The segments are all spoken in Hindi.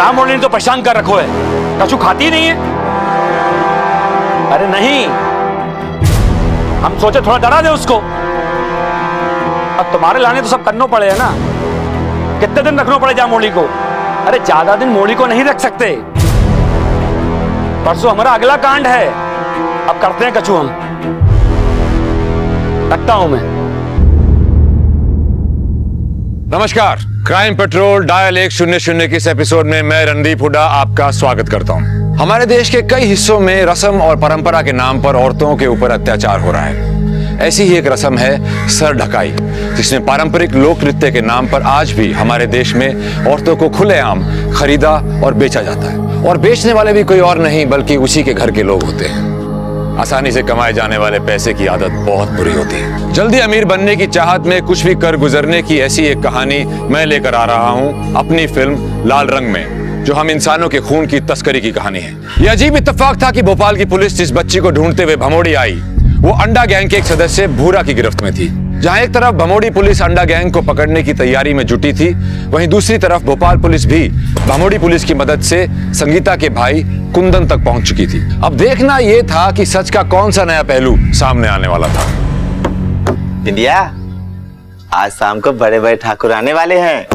चाम मोड़ने तो परेशान कर रखो है, कछु खाती ही नहीं है। अरे नहीं, हम सोचे थोड़ा डरा दे उसको। अब तुम्हारे लाने तो सब करना पड़ेगा ना। कितने दिन रखना पड़े जाम मोड़ी को? अरे ज्यादा दिन मोड़ी को नहीं रख सकते। परसों हमारा अगला कांड है, अब करते हैं कछु हम। रखता हूं मैं। नमस्कार, क्राइम पेट्रोल डायल 100 के इस एपिसोड में मैं रणदीप हुड्डा आपका स्वागत करता हूं। हमारे देश के कई हिस्सों में रस्म और परंपरा के नाम पर औरतों के ऊपर अत्याचार हो रहा है। ऐसी ही एक रस्म है सर ढकाई, जिसमें पारंपरिक लोक नृत्य के नाम पर आज भी हमारे देश में औरतों को खुलेआम खरीदा और बेचा जाता है। और बेचने वाले भी कोई और नहीं बल्कि उसी के घर के लोग होते हैं। आसानी से कमाए जाने वाले पैसे की आदत बहुत बुरी होती है। जल्दी अमीर बनने की चाहत में कुछ भी कर गुजरने की ऐसी एक कहानी मैं लेकर आ रहा हूं अपनी फिल्म लाल रंग में, जो हम इंसानों के खून की तस्करी की कहानी है। यह अजीब इत्तेफाक था कि भोपाल की पुलिस जिस बच्ची को ढूंढते हुए भमोड़ी आई, वो अंडा गैंग के एक सदस्य भूरा की गिरफ्त में थी। जहां एक तरफ भमोड़ी पुलिस अंडा गैंग को पकड़ने की तैयारी में जुटी थी, वहीं दूसरी तरफ भोपाल पुलिस भी भमोड़ी पुलिस की मदद से संगीता के भाई कुंदन तक पहुंच चुकी थी। अब देखना यह था कि सच का कौन सा नया पहलू सामने आने वाला था। इंडिया, आज शाम को बड़े बड़े ठाकुर आने वाले हैं,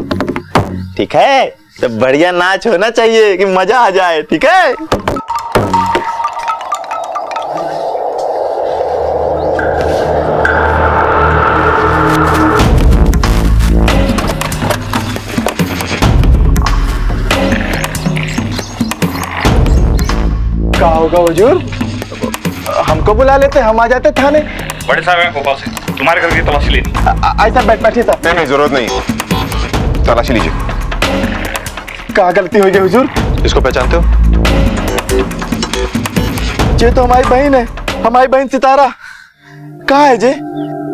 ठीक है? तो बढ़िया नाच होना चाहिए कि मजा आ जाए, ठीक है? क्या होगा हुजूर? हमको बुला लेते, हम आ जाते थाने। बड़े साहब हैं भोपाल से, तुम्हारे घर की तलाशी लेनी। ऐसा बैठिए साहब। नहीं, जरूरत नहीं, तलाशी लीजिए। क्या गलती हुई हुजूर? इसको पहचानते हो? ये तो हमारी बहन है, हमारी बहन सितारा। कहाँ है जे?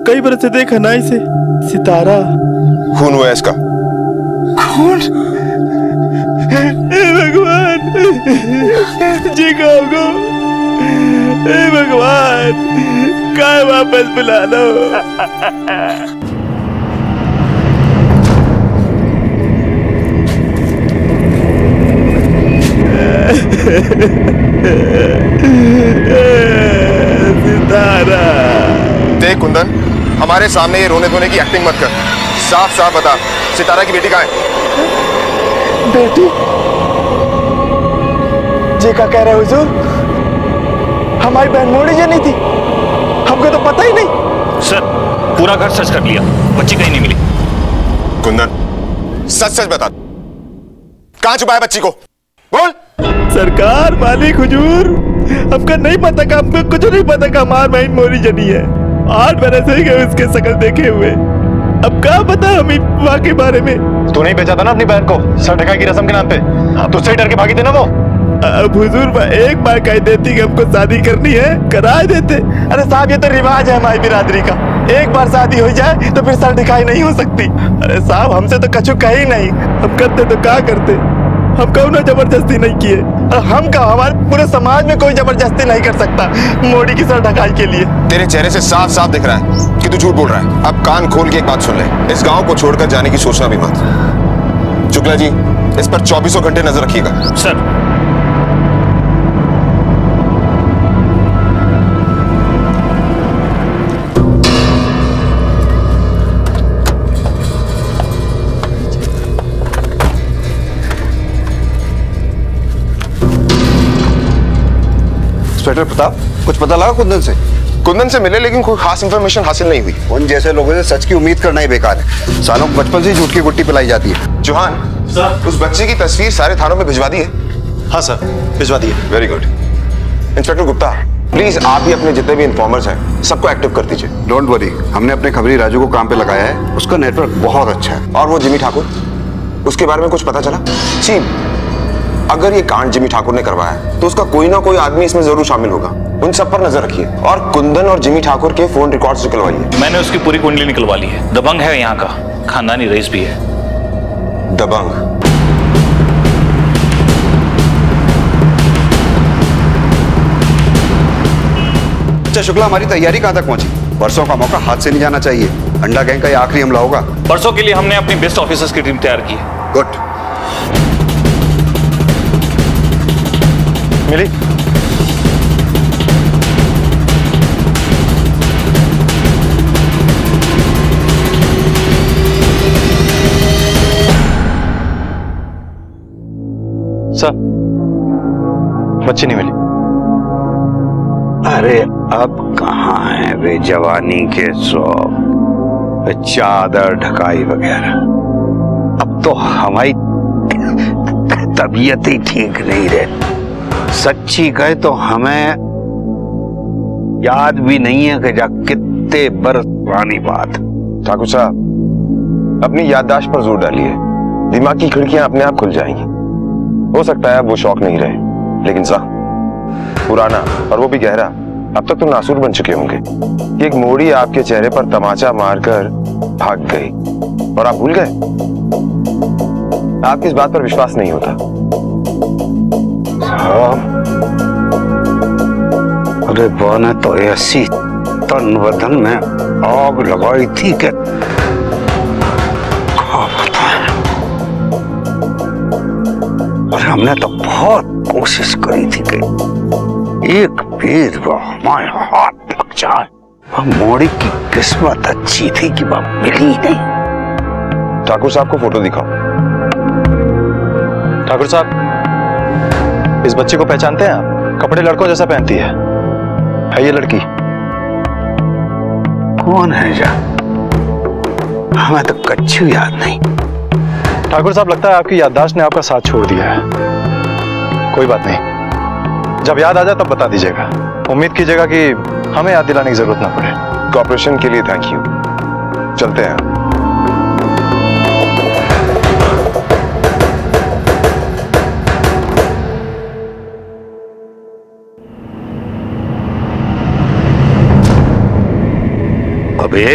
कई बरस से देखा ना इसे। सितारा खून हुआ है इसका। खून? हे भगवान, जी गो, हे भगवान, काय वापस बुला लो। सितारा। देख कुंदन, हमारे सामने ये रोने धोने की एक्टिंग मत कर। साफ साफ बता, सितारा की बेटी कहाँ है? बेटी? जी क्या कह रहे हुजूर? हमारी बहन मोड़ी जी नहीं थी, हमको तो पता ही नहीं। सर, पूरा घर सर्च कर लिया, बच्ची कहीं नहीं मिली। कुंदन, सच सच बता, कहाँ छुपाया बच्ची को? बोल। सरकार मालिक हुजूर, हमको नहीं पता का, हमको कुछ नहीं पता का हमारी बहन मोड़ी जनी है। 8 बरस हो गए उसके शकल देखे हुए, अब क्या पता हमें वहाँ के बारे में। तू नहीं पहचाना ना अपनी बहन को सर ढकाई की रस्म के नाम पे? तुझसे ही डर के भागी थी ना वो। अब हुजूर एक बार कह देती कि हमको शादी करनी है, करा देते। अरे साहब, ये तो रिवाज है हमारी बिरादरी का, एक बार शादी हो जाए तो फिर सर ढकाई नहीं हो सकती। अरे साहब, हमसे तो कछु कही नहीं, हम करते तो क्या करते? हम कौन जबरदस्ती नहीं किए, और हम का हमारे पूरे समाज में कोई जबरदस्ती नहीं कर सकता मोड़ी की सर ढकाई के लिए। तेरे चेहरे से साफ साफ दिख रहा है कि तू झूठ बोल रहा है। अब कान खोल के एक बात सुन ले, इस गांव को छोड़कर जाने की सोचना भी मत। शुक्ला जी, इस पर 24 घंटे नजर रखिएगा। सर। इंस्पेक्टर प्रताप, कुछ पता लगा कुंदन से? कुंदन से मिले, लेकिन कोई खास इंफॉर्मेशन हासिल नहीं हुई। उन जैसे लोगों से सच की उम्मीद करना ही बेकार है। सालों को बचपन से ही झूठ की गुट्टी पिलाई जाती है। जोहान सर, उस बच्चे की तस्वीर सारे थानों में भिजवा दी है? हाँ सर, भिजवा दी है। Very good. Inspector Gupta, please आप भी अपने जितने भी इन्फॉर्मर्स हैं सबको एक्टिव कर दीजिए। डोंट वरी, हमने अपने खबरी राजू को काम पे लगाया है, उसका नेटवर्क बहुत अच्छा है। और वो जिमी ठाकुर, उसके बारे में कुछ पता चला? जी, अगर ये कांड जिमी ठाकुर ने करवाया है तो उसका कोई ना कोई आदमी इसमें जरूर शामिल होगा। उन सब पर नजर रखिए और कुंदन और जिमी ठाकुर के फोन रिकॉर्ड्स निकलवाइए। मैंने उसकी पूरी कुंडली निकलवा ली है। दबंग है यहाँ का, खानदानी रईस भी है। दबंग? अच्छा शुक्ला, हमारी तैयारी कहाँ तक पहुंची? परसों का मौका हाथ से नहीं जाना चाहिए। अंडा गैंग का ये आखिरी हमला होगा। परसों के लिए हमने अपनी बेस्ट ऑफिसर्स की टीम तैयार की है। गुड। मिली? सर, बच्ची नहीं मिली। अरे अब कहाँ है वे जवानी के शौक, चादर ढकाई वगैरह। अब तो हमारी तबीयत ही ठीक नहीं रहे। सच्ची कहे तो हमें याद भी नहीं है कि जा कितने बरस पुरानी बात। ठाकुर साहब, अपनी याददाश्त पर जोर डालिए, दिमाग की खिड़कियां अपने आप खुल जाएंगी। हो सकता है वो शौक नहीं रहे, लेकिन जख्म पुराना और वो भी गहरा अब तक तो नासूर बन चुके होंगे कि एक मोड़ी आपके चेहरे पर तमाचा मारकर भाग गई और आप भूल गए। आपकी इस बात पर विश्वास नहीं होता। अरे वो ने तो ऐसी तन बदन में आग लगाई थी कि क्या बताएं। और हमने तो बहुत कोशिश करी थी कि एक पेड़ वो हमारे हाथ लग जाए। वह मोड़ी की किस्मत अच्छी थी कि वह मिली नहीं। ठाकुर साहब को फोटो दिखाओ। ठाकुर साहब, इस बच्चे को पहचानते हैं आप? कपड़े लड़कों जैसा पहनती है ये लड़की? कौन है जा? हमें तो कच्छु याद नहीं। ठाकुर साहब, लगता है आपकी याददाश्त ने आपका साथ छोड़ दिया है। कोई बात नहीं, जब याद आ जाए तब बता दीजिएगा। उम्मीद कीजिएगा कि हमें याद दिलाने की जरूरत ना पड़े। कोऑपरेशन के लिए थैंक यू। चलते हैं। अबे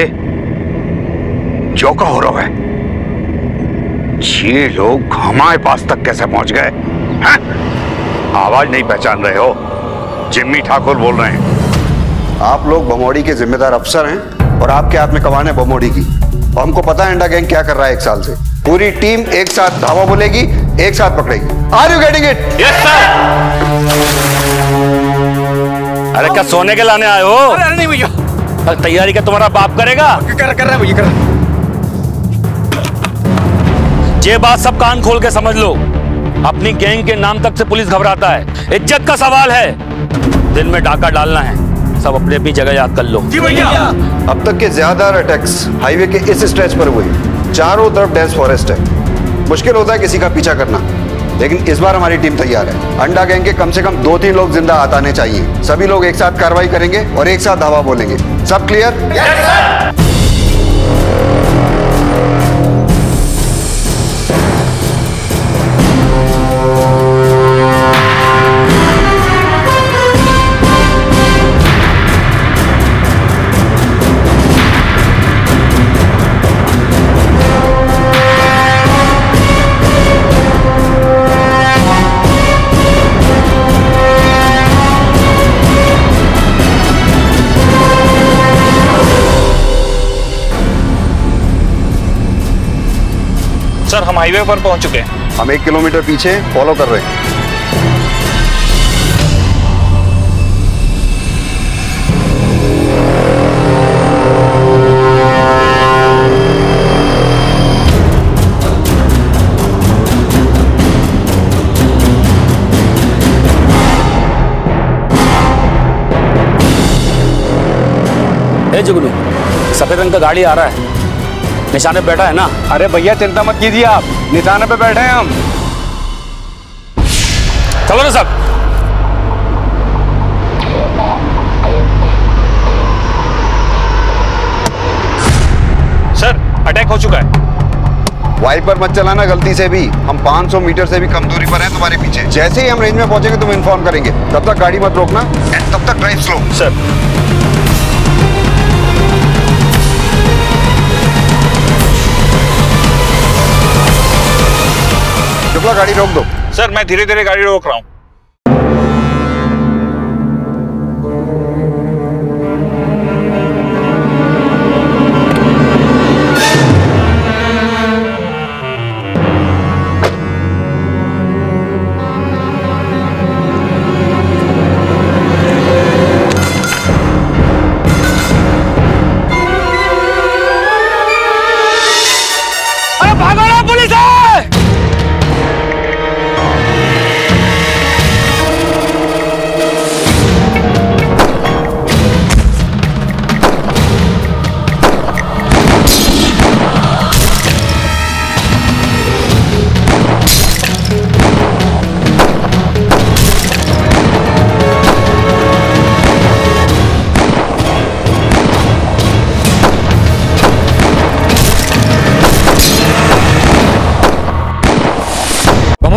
जो का हो रहा है? ये लोग हमारे पास तक कैसे पहुंच गए हैं? आवाज नहीं पहचान रहे हो? जिम्मी ठाकुर बोल रहे हैं। आप लोग बमोड़ी के जिम्मेदार अफसर हैं और आपके हाथ में कमान है बमोड़ी की। और हमको पता है अंडा गैंग क्या कर रहा है 1 साल से। पूरी टीम एक साथ धावा बोलेगी, एक साथ पकड़ेगी। Are you getting it? Yes sir. अरे क्या सोने के लाने आए हो? अरे नहीं भैया, तैयारी क्या तुम्हारा बाप करेगा? कर रहा है भैया, कर रहा है। ये बात सब कान खोल के समझ लो। अपनी गैंग के नाम तक से पुलिस घबराता है। इज्जत का सवाल है। दिन में डाका डालना है। सब अपनी अपनी जगह याद कर लो। जी भैया। अब तक के ज्यादा अटैक्स हाईवे के इस स्ट्रेच पर हुए। चारों तरफ डेंस फॉरेस्ट है। मुश्किल होता है किसी का पीछा करना, लेकिन इस बार हमारी टीम तैयार है। अंडा गैंग के कम से कम 2-3 लोग जिंदा हाथ आने चाहिए। सभी लोग एक साथ कार्रवाई करेंगे और एक साथ धावा बोलेंगे। सब क्लियर? Yes sir. सर हम हाईवे पर पहुंच चुके हैं। हम 1 किलोमीटर पीछे फॉलो कर रहे हैं। ए जुगनू, सफेद रंग का गाड़ी आ रहा है। निशाने पे बैठा है ना? अरे भैया चिंता मत कीजिए, आप निशाने पे बैठे हैं हम। चलो ना सब। सर अटैक हो चुका है। वाइपर मत चलाना गलती से भी। हम 500 मीटर से भी कम दूरी पर हैं तुम्हारे पीछे। जैसे ही हम रेंज में पहुंचेंगे तुम इन्फॉर्म करेंगे। तब तक गाड़ी मत रोकना एंड तब तक ड्राइव स्लो। सर शुक्ला गाड़ी रोक दो। सर मैं धीरे धीरे गाड़ी रोक रहा हूं।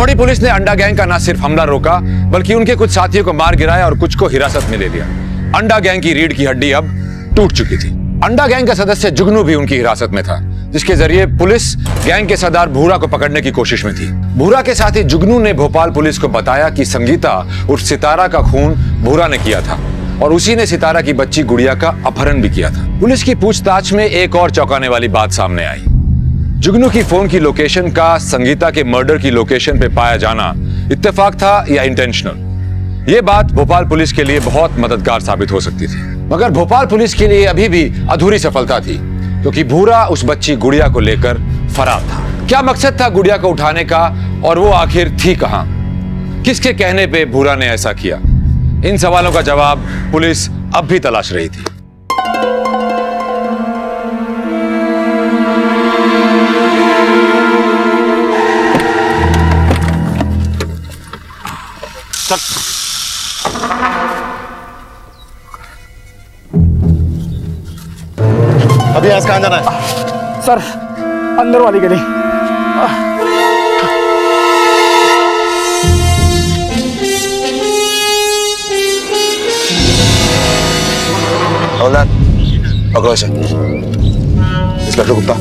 मोड़ी पुलिस ने अंडा गैंग का न सिर्फ हमला रोका बल्कि उनके कुछ साथियों को मार गिराया और कुछ को हिरासत में ले लिया। अंडा गैंग की रीढ़ की हड्डी अब टूट चुकी थी। अंडा गैंग का सदस्य जुगनू भी उनकी हिरासत में था, जिसके जरिए पुलिस गैंग के सरदार भूरा को पकड़ने की कोशिश में थी। भूरा के साथ ही जुगनू ने भोपाल पुलिस को बताया कि संगीता उर्फ सितारा का खून भूरा ने किया था और उसी ने सितारा की बच्ची गुड़िया का अपहरण भी किया था। पुलिस की पूछताछ में एक और चौंकाने वाली बात सामने आई। जुगनू की फोन की लोकेशन का संगीता के मर्डर की लोकेशन पे पाया जाना इत्तेफाक था या इंटेंशनल, ये बात भोपाल पुलिस के लिए बहुत मददगार साबित हो सकती थी। मगर भोपाल पुलिस के लिए अभी भी अधूरी सफलता थी, क्योंकि भूरा उस बच्ची गुड़िया को लेकर फरार था। क्या मकसद था गुड़िया को उठाने का और वो आखिर थी कहां? किसके कहने पे भूरा ने ऐसा किया? इन सवालों का जवाब पुलिस अब भी तलाश रही थी। अभी आज कहां जाना है? सर, अंदर वाली गली। हवलदार, पकड़ो इसे। Inspector Gupta.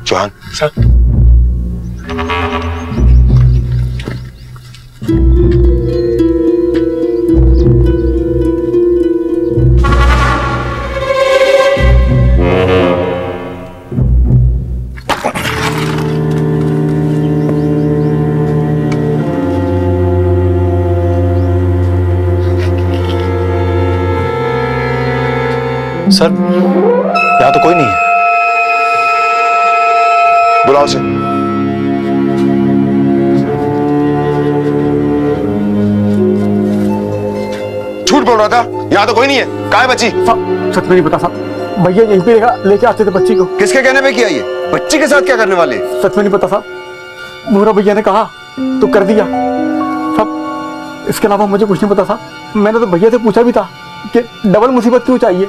Chauhan sir, sir, यहां तो कोई नहीं है। बुलाओ उसे। झूठ बोल रहा था, यहां तो कोई नहीं है। कहां है बच्ची? सच में नहीं पता साहब, भैया यहीं पे लेके आते थे बच्ची को। किसके कहने पे किया ये? बच्ची के साथ क्या करने वाले? सच में नहीं पता साहब, भूरा भैया ने कहा तो कर दिया साहब। इसके अलावा मुझे कुछ नहीं पता साहब। मैंने तो भैया से पूछा भी था कि डबल मुसीबत क्यों चाहिए,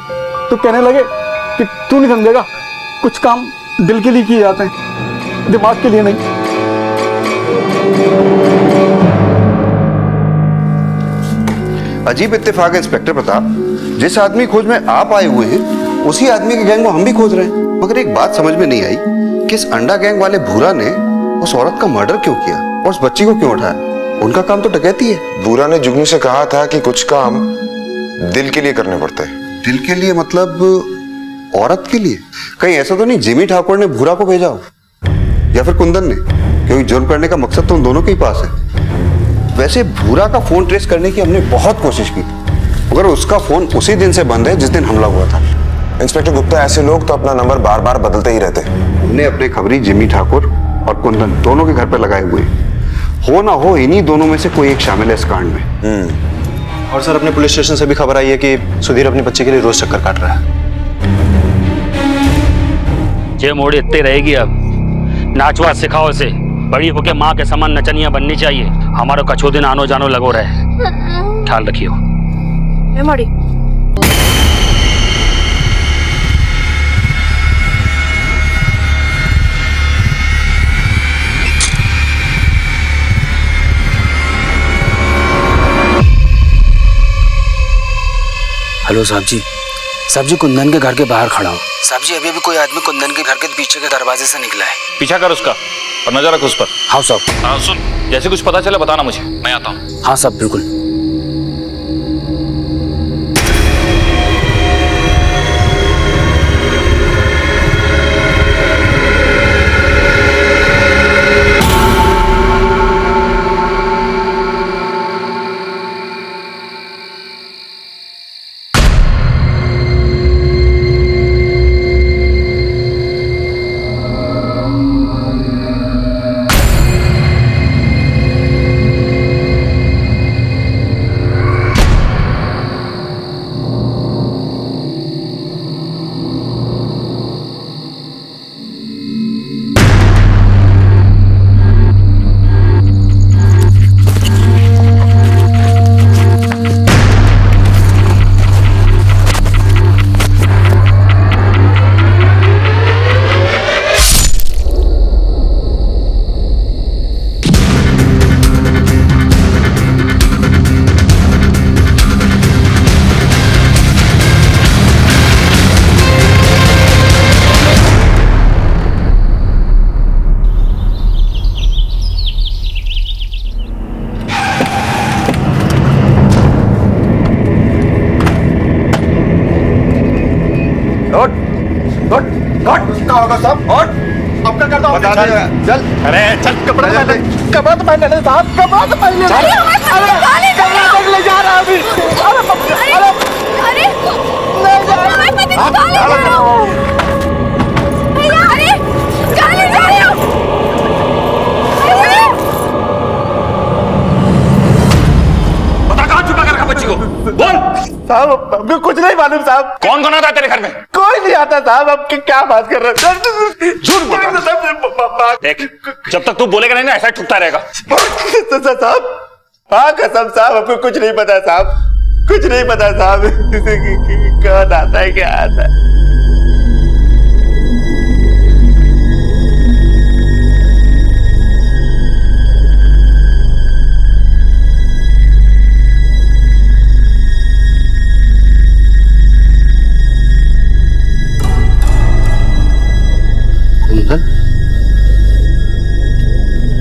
तो कहने लगे कि तू नहीं समझेगा, कुछ काम दिल के लिए किए जाते हैं, दिमाग के लिए नहीं। अजीब इत्तेफाक है इंस्पेक्टर प्रताप, जिस आदमी खोज में आप आए हुए हैं उसी आदमी के गैंग को हम भी खोज रहे हैं। मगर एक बात समझ में नहीं आई कि इस अंडा गैंग वाले भूरा ने उस औरत का मर्डर क्यों किया और उस बच्ची को क्यों उठाया? उनका काम तो डकैती है। भूरा ने जुगनू से कहा था कि कुछ काम दिल के लिए करने पड़ते हैं। दिल के लिए मतलब औरत के लिए? कहीं ऐसा तो नहीं जिमी ठाकुर ने भूरा को भेजा हो या फिर कुंदन ने, क्योंकि जुर्म करने का मकसद तो उन दोनों के ही पास है। वैसे भूरा का फोन ट्रेस करने की हमने बहुत कोशिश की, मगर उसका फोन उसी दिन से बंद है जिस दिन हमला हुआ था। इंस्पेक्टर गुप्ता, ऐसे लोग तो अपना नंबर बार बार बदलते ही रहते हैं। हमने अपने खबरी जिमी ठाकुर और कुंदन दोनों के घर पर लगाए हुए, हो ना हो इन्हीं दोनों में से कोई एक शामिल है इस कांड में। और सर, अपने पुलिस स्टेशन से भी खबर आई है कि सुधीर अपनी बच्ची के लिए रोज चक्कर काट रहा है। जे मोड़ी इतनी रहेगी, अब नाचवा सिखाओ से, बड़ी होके माँ के समान नचनिया बननी चाहिए। हमारो कछो दिन आनो जानो लगो रहे, ख्याल रखियो। मोड़ी हेलो साहब जी, कुंदन के घर के बाहर खड़ा हो। साहब जी, अभी भी कोई आदमी कुंदन के घर के पीछे के दरवाजे से निकला है। पीछा कर उसका और नजर रख उस पर। हाँ साहब। हाँ सुन, जैसे कुछ पता चले बताना मुझे, मैं आता हूँ। हाँ साहब, बिल्कुल। क्या होगा साहब? अब क्या करता हूँ? चल। अरे चल, कपड़ा तो पहन ले साहब, कपड़ा तो पहन ले। कपड़ा ले जा रहा अभी। बता कहाँ छुपा कर रखा बच्ची को, बोल। साहब अभी कुछ नहीं मालूम साहब। कौन कौन आता है तेरे घर में? कोई नहीं आता साहब, अब क्या बात कर रहे हैं? झूठ बोल। देख, जब तक तू बोलेगा नहीं ना, ऐसा ही ठुकता रहेगा। साहब हाँ कसम साहब, आपको कुछ नहीं पता साहब, कुछ नहीं पता साहब। कौन आता है, क्या आता है?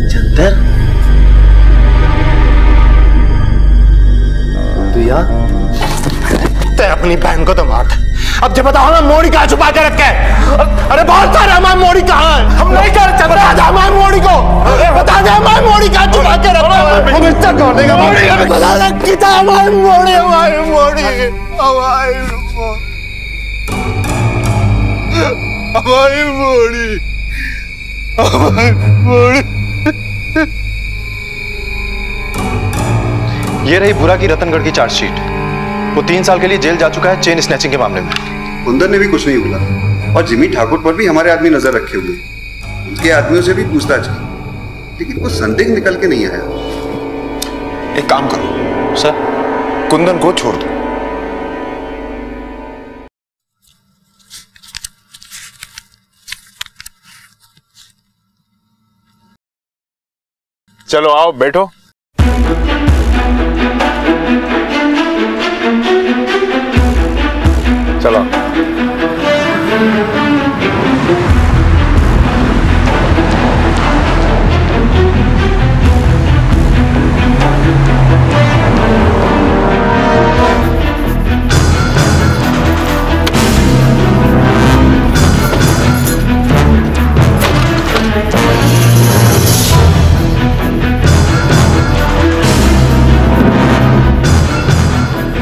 चंदर तू यहाँ? ते अपनी बहन को तो मार। अब जब बताओ ना मोड़ी कहाँ छुपा के रखे? अरे बहुत सारे हमारी मोड़ी कहाँ है? हम नहीं कर सकते। बता दे हमारी मोड़ी को, बता दे हमारी मोड़ी कहाँ छुपा के रखे? हम इससे कौन देगा मोड़ी? बता दे कितना हमारी मोड़ी, हमारी मोड़ी, हमारी मोड़ी, हमारी मोड़ी। ये रही बुरा की रतनगढ़ की चार्जशीट। वो 3 साल के लिए जेल जा चुका है चेन स्नैचिंग के मामले में। कुंदन ने भी कुछ नहीं बोला और जिमी ठाकुर पर भी हमारे आदमी नजर रखे हुए, उसके आदमियों से भी पूछताछ की, लेकिन वो संदिग्ध निकल के नहीं आया। एक काम करो सर, कुंदन को छोड़ दो। चलो आओ बैठो। चलो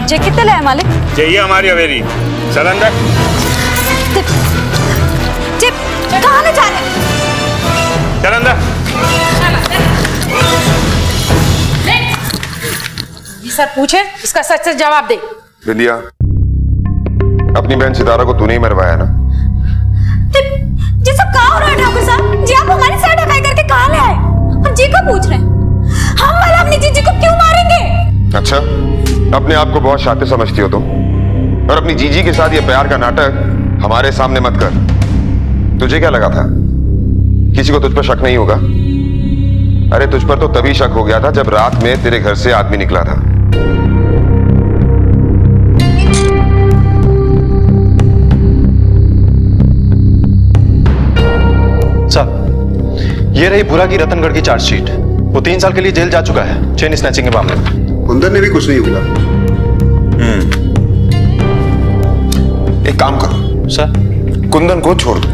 जे कितने लाए मालिक? चाहिए हमारी हवेली। चल अंदर। चिप कहाँ ले जा रहे? चल अंदर। जी सर पूछे, इसका सच से जवाब दे। बिंदिया, अपनी बहन सितारा को तूने ही मरवाया ना? जी सब कहाँ हो रहा है ठाकुर साहब? जी आप हमारी सर ढकाई करके कहाँ ले आए? हम जी को पूछ रहे हैं, हम वाला अपनी जीजी को क्यों मारेंगे? अच्छा, अपने आप को बहुत शातिर समझती हो तुम, और अपनी जीजी के साथ ये प्यार का नाटक हमारे सामने मत कर। तुझे क्या लगा था किसी को तुझ पर शक नहीं होगा? अरे तुझ पर तो तभी शक हो गया था जब रात में तेरे घर से आदमी निकला था। सर, ये रही बुरा की रतनगढ़ की चार्जशीट। वो 3 साल के लिए जेल जा चुका है चेन स्नैचिंग के मामले में। कुंदन ने भी कुछ नहीं बोला। एक काम करो सर, कुंदन को छोड़ दो।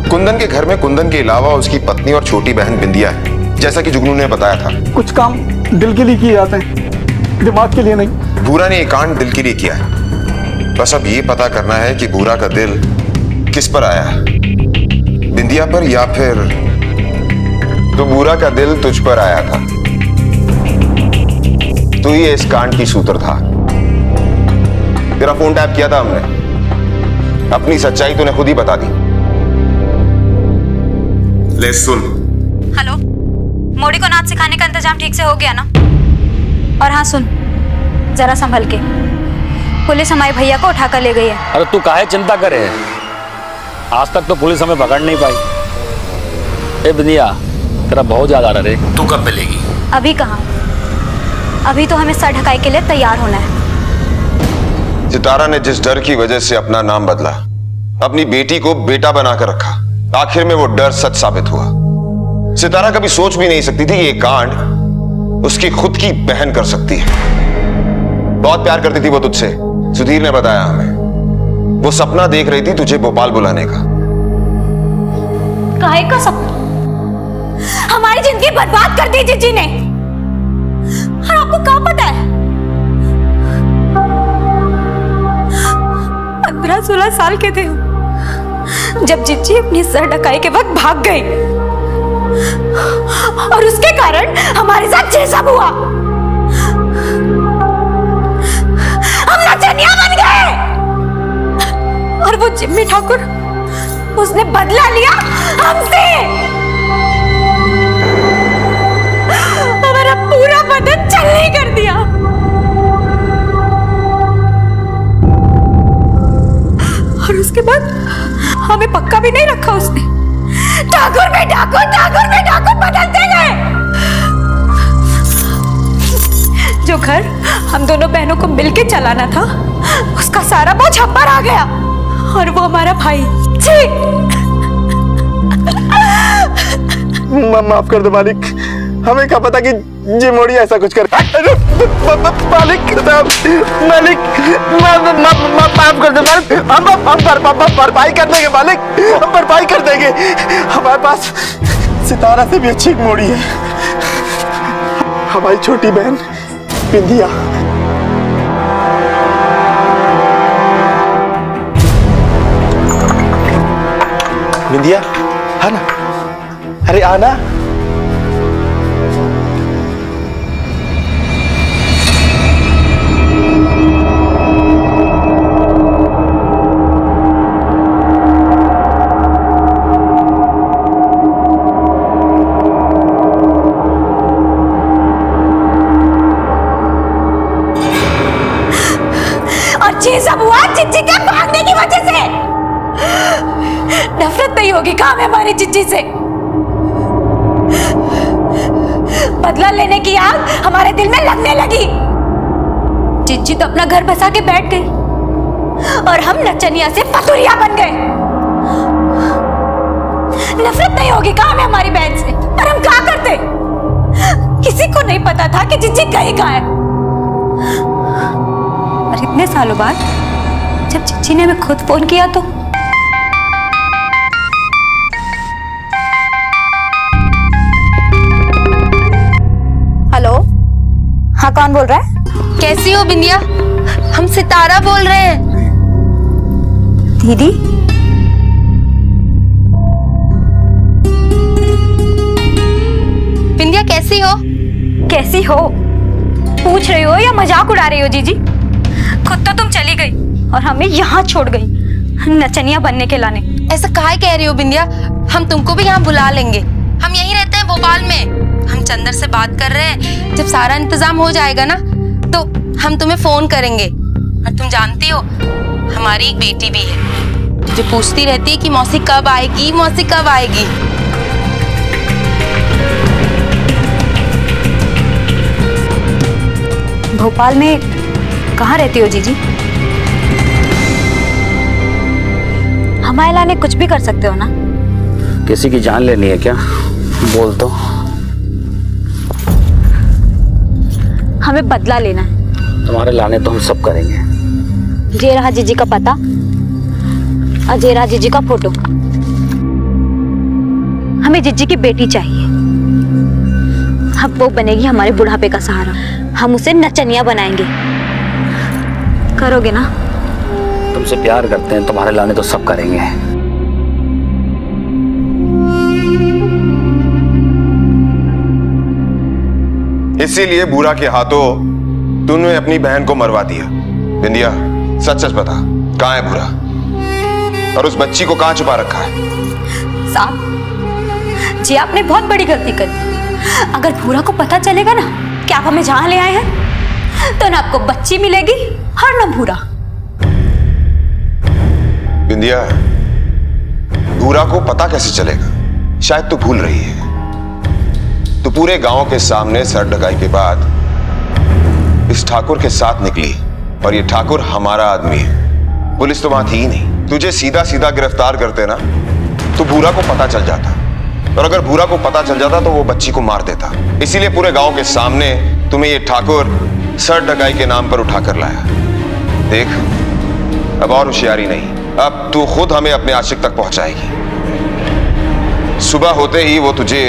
कुंदन के घर में कुंदन के अलावा उसकी पत्नी और छोटी बहन बिंदिया है, जैसा कि जुगनू ने बताया था। कुछ काम दिल के लिए किए जाते हैं, दिमाग के लिए नहीं। बूरा ने ये कांड दिल के लिए किया है। बस अब ये पता करना है कि बूरा का दिल किस पर आया है, बिंदिया पर या फिर तो बूरा का दिल तुझ पर आया था। तू ही इस कांड की सूत्रधार। तेरा फोन टैप किया था हमने, अपनी सच्चाई तूने खुद ही बता दी। ले सुन। हेलो, मोड़ी को नाच सिखाने का इंतजाम ठीक से हो गया ना? और हाँ सुन, जरा संभल के, पुलिस हमारे भैया को उठाकर ले गई है। अरे तू काहे चिंता करे, आज तक तो पुलिस हमें पकड़ नहीं पाई। ए बिंदिया, तेरा बहुत ज्यादा डर है, तू कब मिलेगी? अभी कहाँ, अभी तो हमें सर ढकाई के लिए तैयार होना है। सितारा ने जिस डर की वजह से अपना नाम बदला, अपनी बेटी को बेटा बनाकर रखा, आखिर में वो डर सच साबित हुआ। सितारा कभी सोच भी नहीं सकती थी कि ये कांड उसकी खुद की बहन कर सकती है। बहुत प्यार करती थी वो तुझसे, सुधीर ने बताया हमें। वो सपना देख रही थी तुझे भोपाल बुलाने का। काहे का सपना? हमारी जिंदगी बर्बाद कर दी जीजी ने। और आपको क्या पता है, 15-16 साल के थे जब जीजी अपनी सर ढकाई के वक्त भाग गई, और उसके कारण हमारे साथ ये सब हुआ। हम नचनिया बन गए। और वो जिम्मी ठाकुर, उसने बदला लिया हमसे। हमारा पूरा बदन चलने कर दिया। और उसके बाद हमें पक्का भी नहीं रखा उसने। ठाकुर में ठाकुर बदलते गए। जो घर हम दोनों बहनों को मिलके चलाना था, उसका सारा बोझ हम पर आ गया। और वो हमारा भाई। माफ कर दो मालिक, हमें क्या पता कि जी मोड़ी ऐसा कुछ कर। मालिक माफ कर दो मालिक, हम भरपाई कर देंगे मालिक, हम भरपाई कर देंगे। हमारे पास सितारा से भी अच्छी मोड़ी है, हमारी छोटी बहन बिंदिया। बिंदिया, है ना? अरे आना। और ये सब हुआ चिच्ची के भागने की वजह से। नफरत नहीं होगी काम है हमारी चिच्ची से। बदला लेने की आग हमारे दिल में लगने लगी। चिच्ची तो अपना घर बसा के बैठ गई, और हम नचनिया से फतुरिया बन गए। नफरत नहीं होगी काम है हमारी बहन से, पर हम क्या करते? किसी को नहीं पता था कि चिच्ची गई कहाँ है। और इतने सालों बाद जब चिच्ची ने हमें खुद फोन किया तो हेलो, हाँ कौन बोल रहा है? कैसी हो बिंदिया? हम सितारा बोल रहे हैं। दीदी, बिंदिया कैसी हो? कैसी हो पूछ रही हो या मजाक उड़ा रही हो जीजी? खुद तो तुम चली गई और हमें यहाँ छोड़ गई नचनिया बनने के लाने। ऐसा काहे कह रही हो बिंदिया? हम तुमको भी यहाँ बुला लेंगे। हम यहीं रहते हैं भोपाल में। हम चंदर से बात कर रहे हैं, जब सारा इंतजाम हो जाएगा ना तो हम तुम्हें फोन करेंगे। और तुम जानती हो हमारी एक बेटी भी है जो पूछती रहती है कि मौसी कब आएगी, मौसी कब आएगी। भोपाल में कहाँ रहती हो जीजी? हमारे लाने कुछ भी कर सकते हो ना? किसी की जान लेनी है क्या? बोल तो। हमें बदला लेना है। तुम्हारे लाने तो हम सब करेंगे। जे रहा जीजी का पता और जे रहा जीजी का फोटो। हमें जीजी की बेटी चाहिए। अब वो बनेगी हमारे बुढ़ापे का सहारा। हम उसे नचनिया बनाएंगे। करोगे ना? तुमसे प्यार करते हैं, तुम्हारे लाने तो सब करेंगे। इसीलिए बुरा के हाथों तूने अपनी बहन को मरवा दिया। बिंदिया, सच सच बता, कहाँ है बुरा? और उस बच्ची को कहाँ छुपा रखा है? साहब जी, आपने बहुत बड़ी गलती करी। अगर भूरा को पता चलेगा ना कि आप हमें जहां ले आए हैं, तो ना आपको बच्ची मिलेगी और ना भूरा। बिंदिया, भूरा को पता कैसे चलेगा? शायद तू भूल रही है, तो पूरे गांव के सामने सर ढकाई के बाद इस ठाकुर के साथ निकली, और ये ठाकुर हमारा आदमी है। पुलिस तो वहां थी ही नहीं। तुझे सीधा सीधा गिरफ्तार करते ना तो भूरा को पता चल जाता, और अगर भूरा को पता चल जाता तो वो बच्ची को मार देता। इसीलिए पूरे गांव के सामने तुम्हें ये ठाकुर सर ढकाई के नाम पर उठाकर लाया। देख, अब और होशियारी नहीं, अब तू खुद हमें अपने आशिक तक पहुंचाएगी। सुबह होते ही वो तुझे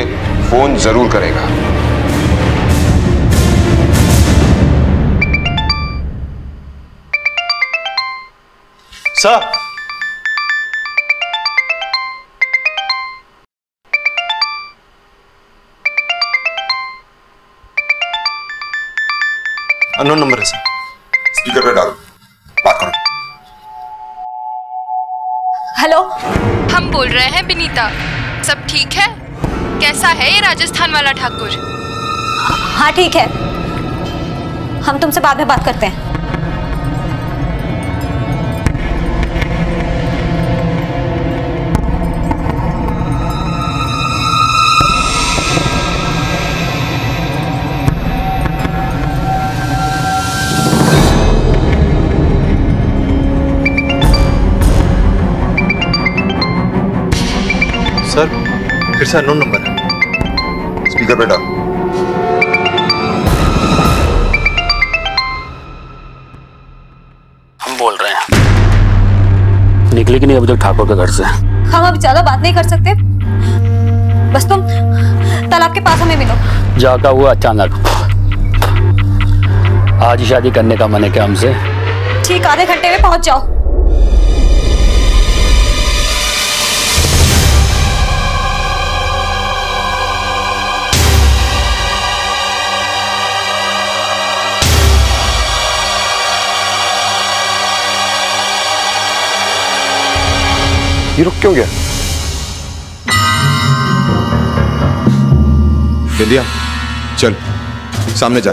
फोन जरूर करेगा। सर, अननोन नंबर है सर। स्पीकर पे डालो, बात करो। हेलो, हम बोल रहे हैं विनीता। सब ठीक है? कैसा है ये राजस्थान वाला ठाकुर? हाँ ठीक है, हम तुमसे बाद में बात करते हैं। सर, फिर से अननोन नंबर है। स्पीकर पे डाल। हम बोल रहे हैं, निकली कि नहीं अभी तक ठाकुर के घर से? हम अब ज्यादा बात नहीं कर सकते, बस तुम तालाब के पास हमें मिलो। जाका हुआ अचानक, आज ही शादी करने का मन है क्या हमसे? ठीक आधे घंटे में पहुंच जाओ। ये रुक क्यों गया? विद्या, चल सामने जा।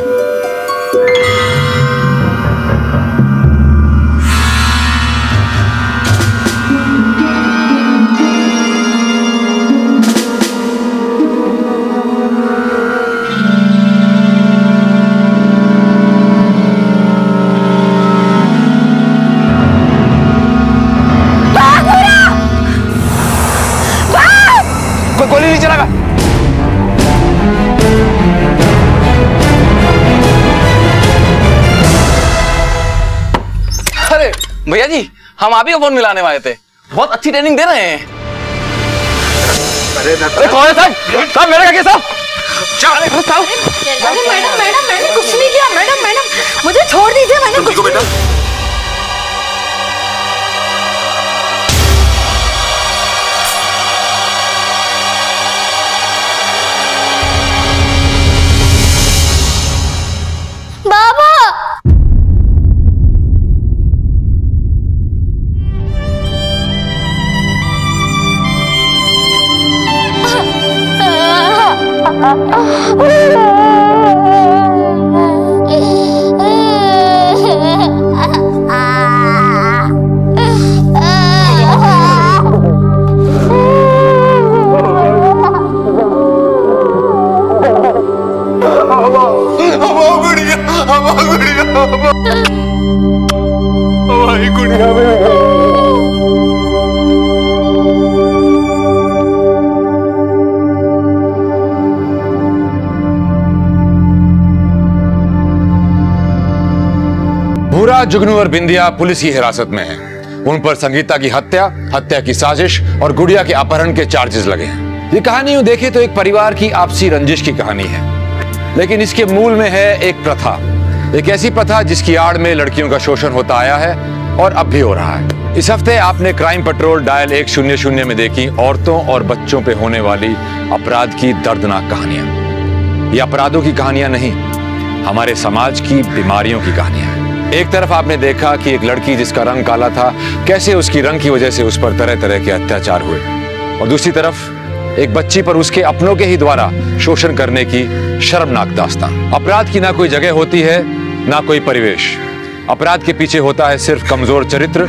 गोली नहीं चलागा। अरे भैया जी, हम आप ही को फोन मिलाने वाले थे। बहुत अच्छी ट्रेनिंग दे रहे हैं। अरे कौन है साहब? साहब मेरा क्या साहब? अरे मैडम मैंने कुछ नहीं किया। मैडम मुझे छोड़ दीजिए, मैंने कुछ नहीं किया। भूरा, जुगनू और बिंदिया पुलिस की हिरासत में हैं। उन पर संगीता की हत्या की साजिश और गुड़िया के अपहरण के चार्जेस लगे हैं। ये कहानी यूं देखे तो एक परिवार की आपसी रंजिश की कहानी है, लेकिन इसके मूल में है एक प्रथा, एक ऐसी प्रथा जिसकी आड़ में लड़कियों का शोषण होता आया है और अब भी हो रहा है। इस हफ्ते आपने क्राइम पेट्रोल डायल 100 में देखी औरतों और बच्चों पे होने वाली अपराध की दर्दनाक कहानियां। ये अपराधों की कहानियां नहीं, हमारे समाज की बीमारियों की कहानियां हैं। एक तरफ आपने देखा कि एक लड़की जिसका रंग काला था, कैसे उसकी रंग की वजह से उस पर तरह तरह के अत्याचार हुए, और दूसरी तरफ एक बच्ची पर उसके अपनों के ही द्वारा शोषण करने की शर्मनाक दास्तान। अपराध की ना कोई जगह होती है, ना कोई परिवेश। अपराध के पीछे होता है सिर्फ कमजोर चरित्र,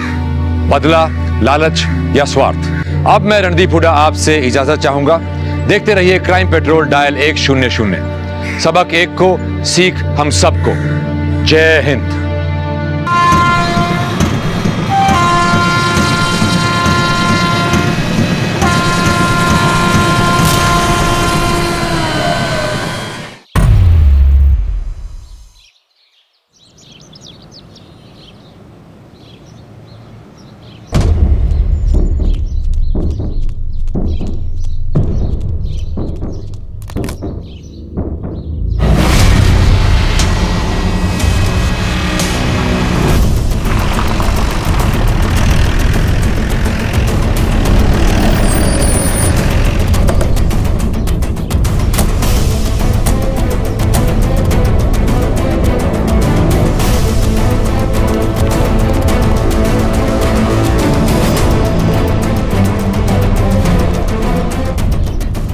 बदला, लालच या स्वार्थ। अब मैं रणदीप हुड्डा आपसे इजाजत चाहूंगा। देखते रहिए क्राइम पेट्रोल डायल 100। सबक एक को, सीख हम सबको। जय हिंद।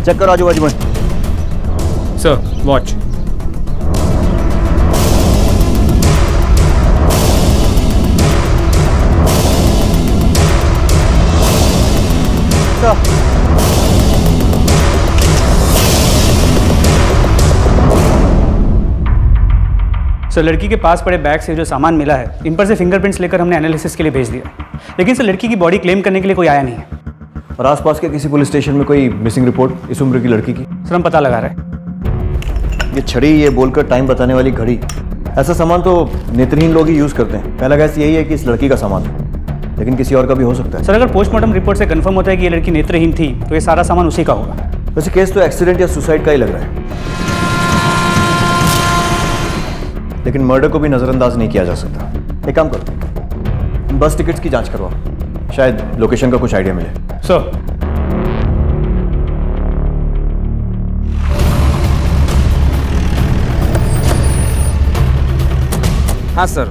चेक करो आजू बाजू में। Sir watch. सर लड़की के पास पड़े बैग से जो सामान मिला है, इन पर से फिंगरप्रिंट्स लेकर हमने एनालिसिस के लिए भेज दिया, लेकिन सर लड़की की बॉडी क्लेम करने के लिए कोई आया नहीं है। और आसपास के किसी पुलिस स्टेशन में कोई मिसिंग रिपोर्ट इस उम्र की लड़की की? सर हम पता लगा रहे हैं। ये छड़ी, ये बोलकर टाइम बताने वाली घड़ी, ऐसा सामान तो नेत्रहीन लोग ही यूज करते हैं। पहला गैस यही है कि इस लड़की का सामान है, लेकिन किसी और का भी हो सकता है। सर अगर पोस्टमार्टम रिपोर्ट से कंफर्म होता है कि ये लड़की नेत्रहीन थी तो ये सारा सामान उसी का होगा। वैसे केस तो एक्सीडेंट या सुसाइड का ही लग रहा है, लेकिन मर्डर को भी नजरअंदाज नहीं किया जा सकता। एक काम करो, बस टिकट्स की जांच करवाओ, शायद लोकेशन का कुछ आइडिया मिले। सर हाँ सर,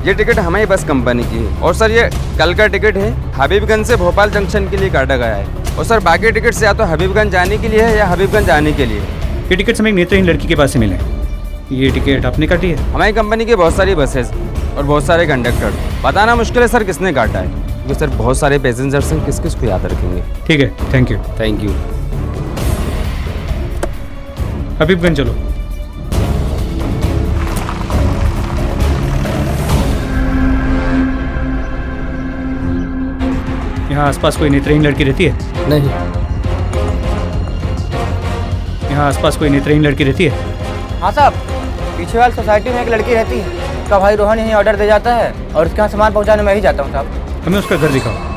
ये टिकट हमारी बस कंपनी की है और सर ये कल का टिकट है। हबीबगंज से भोपाल जंक्शन के लिए काटा गया है और सर बाकी टिकट्स या तो हबीबगंज जाने के लिए है या हबीबगंज आने के लिए। ये टिकट्स हमें एक नेत्रहीन लड़की के पास से मिले। ये टिकट आपने काटी है? हमारी कंपनी की बहुत सारी बसेस और बहुत सारे कंडक्टर, बताना मुश्किल है सर किसने काटा है, क्योंकि सर बहुत सारे पैसेंजर्स हैं, किस किस को याद रखेंगे। ठीक है, thank you. Thank you. Habibganj चलो। यहाँ आसपास कोई नेत्रहीन लड़की रहती है? नहीं। यहाँ आसपास कोई नेत्रहीन लड़की रहती है? हाँ साहब, पीछे वाली सोसाइटी में एक लड़की रहती है, उसका भाई रोहन यहीं ऑर्डर दे जाता है और उसके यहाँ सामान पहुँचाने मैं ही जाता हूँ साहब। हमें उसका घर दिखाओ।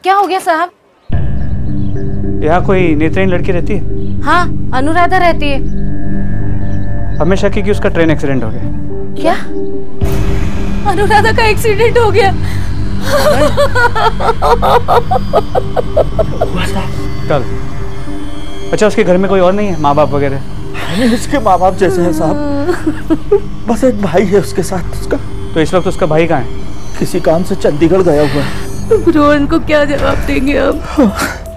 क्या हो गया साहब? यहाँ कोई नेत्रहीन लड़की रहती है? हाँ, अनुराधा रहती है। हमें शक है कि उसका ट्रेन एक्सीडेंट हो गया। क्या? अनुराधा का एक्सीडेंट हो गया? कल? अच्छा, उसके घर में कोई और नहीं है, माँ बाप वगैरह? इसके माँ बाप जैसे हैं साहब, बस एक भाई है उसके साथ उसका। तो इस वक्त उसका भाई कहाँ है? किसी काम से चंडीगढ़ गया हुआ है। रोहन को क्या जवाब देंगे अब?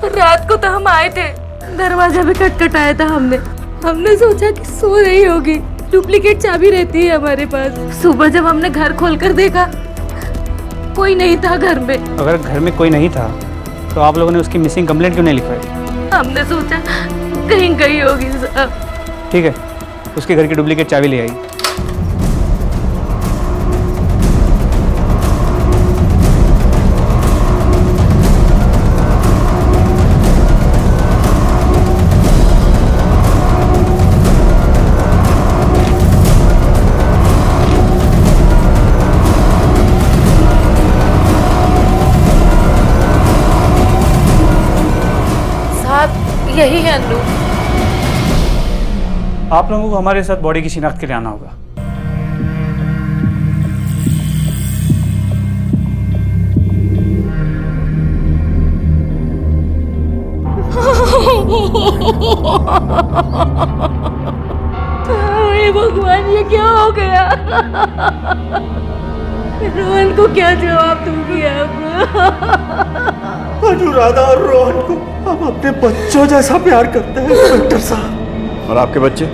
रात को तो हम आए थे, दरवाजा भी खटखटाया था हमने सोचा कि सो रही होगी, डुप्लीकेट चाबी रहती है हमारे पास। सुबह जब हमने घर खोलकर देखा, कोई नहीं था घर में। अगर घर में कोई नहीं था तो आप लोगों ने उसकी मिसिंग कंप्लेंट क्यों नहीं लिखवाई? हमने सोचा कहीं गई होगी साहब। ठीक है, उसके घर की डुप्लीकेट चाबी ले आई। यही है अन्नू। आप लोगों को हमारे साथ बॉडी की शिनाख्त के लिए आना होगा। भगवान, ये क्या हो गया? रोहन को क्या जवाब दूंगी अब? अनुराधा और रोहन को हम अपने बच्चों जैसा प्यार करते हैं इंस्पेक्टर साहब। और आपके बच्चे?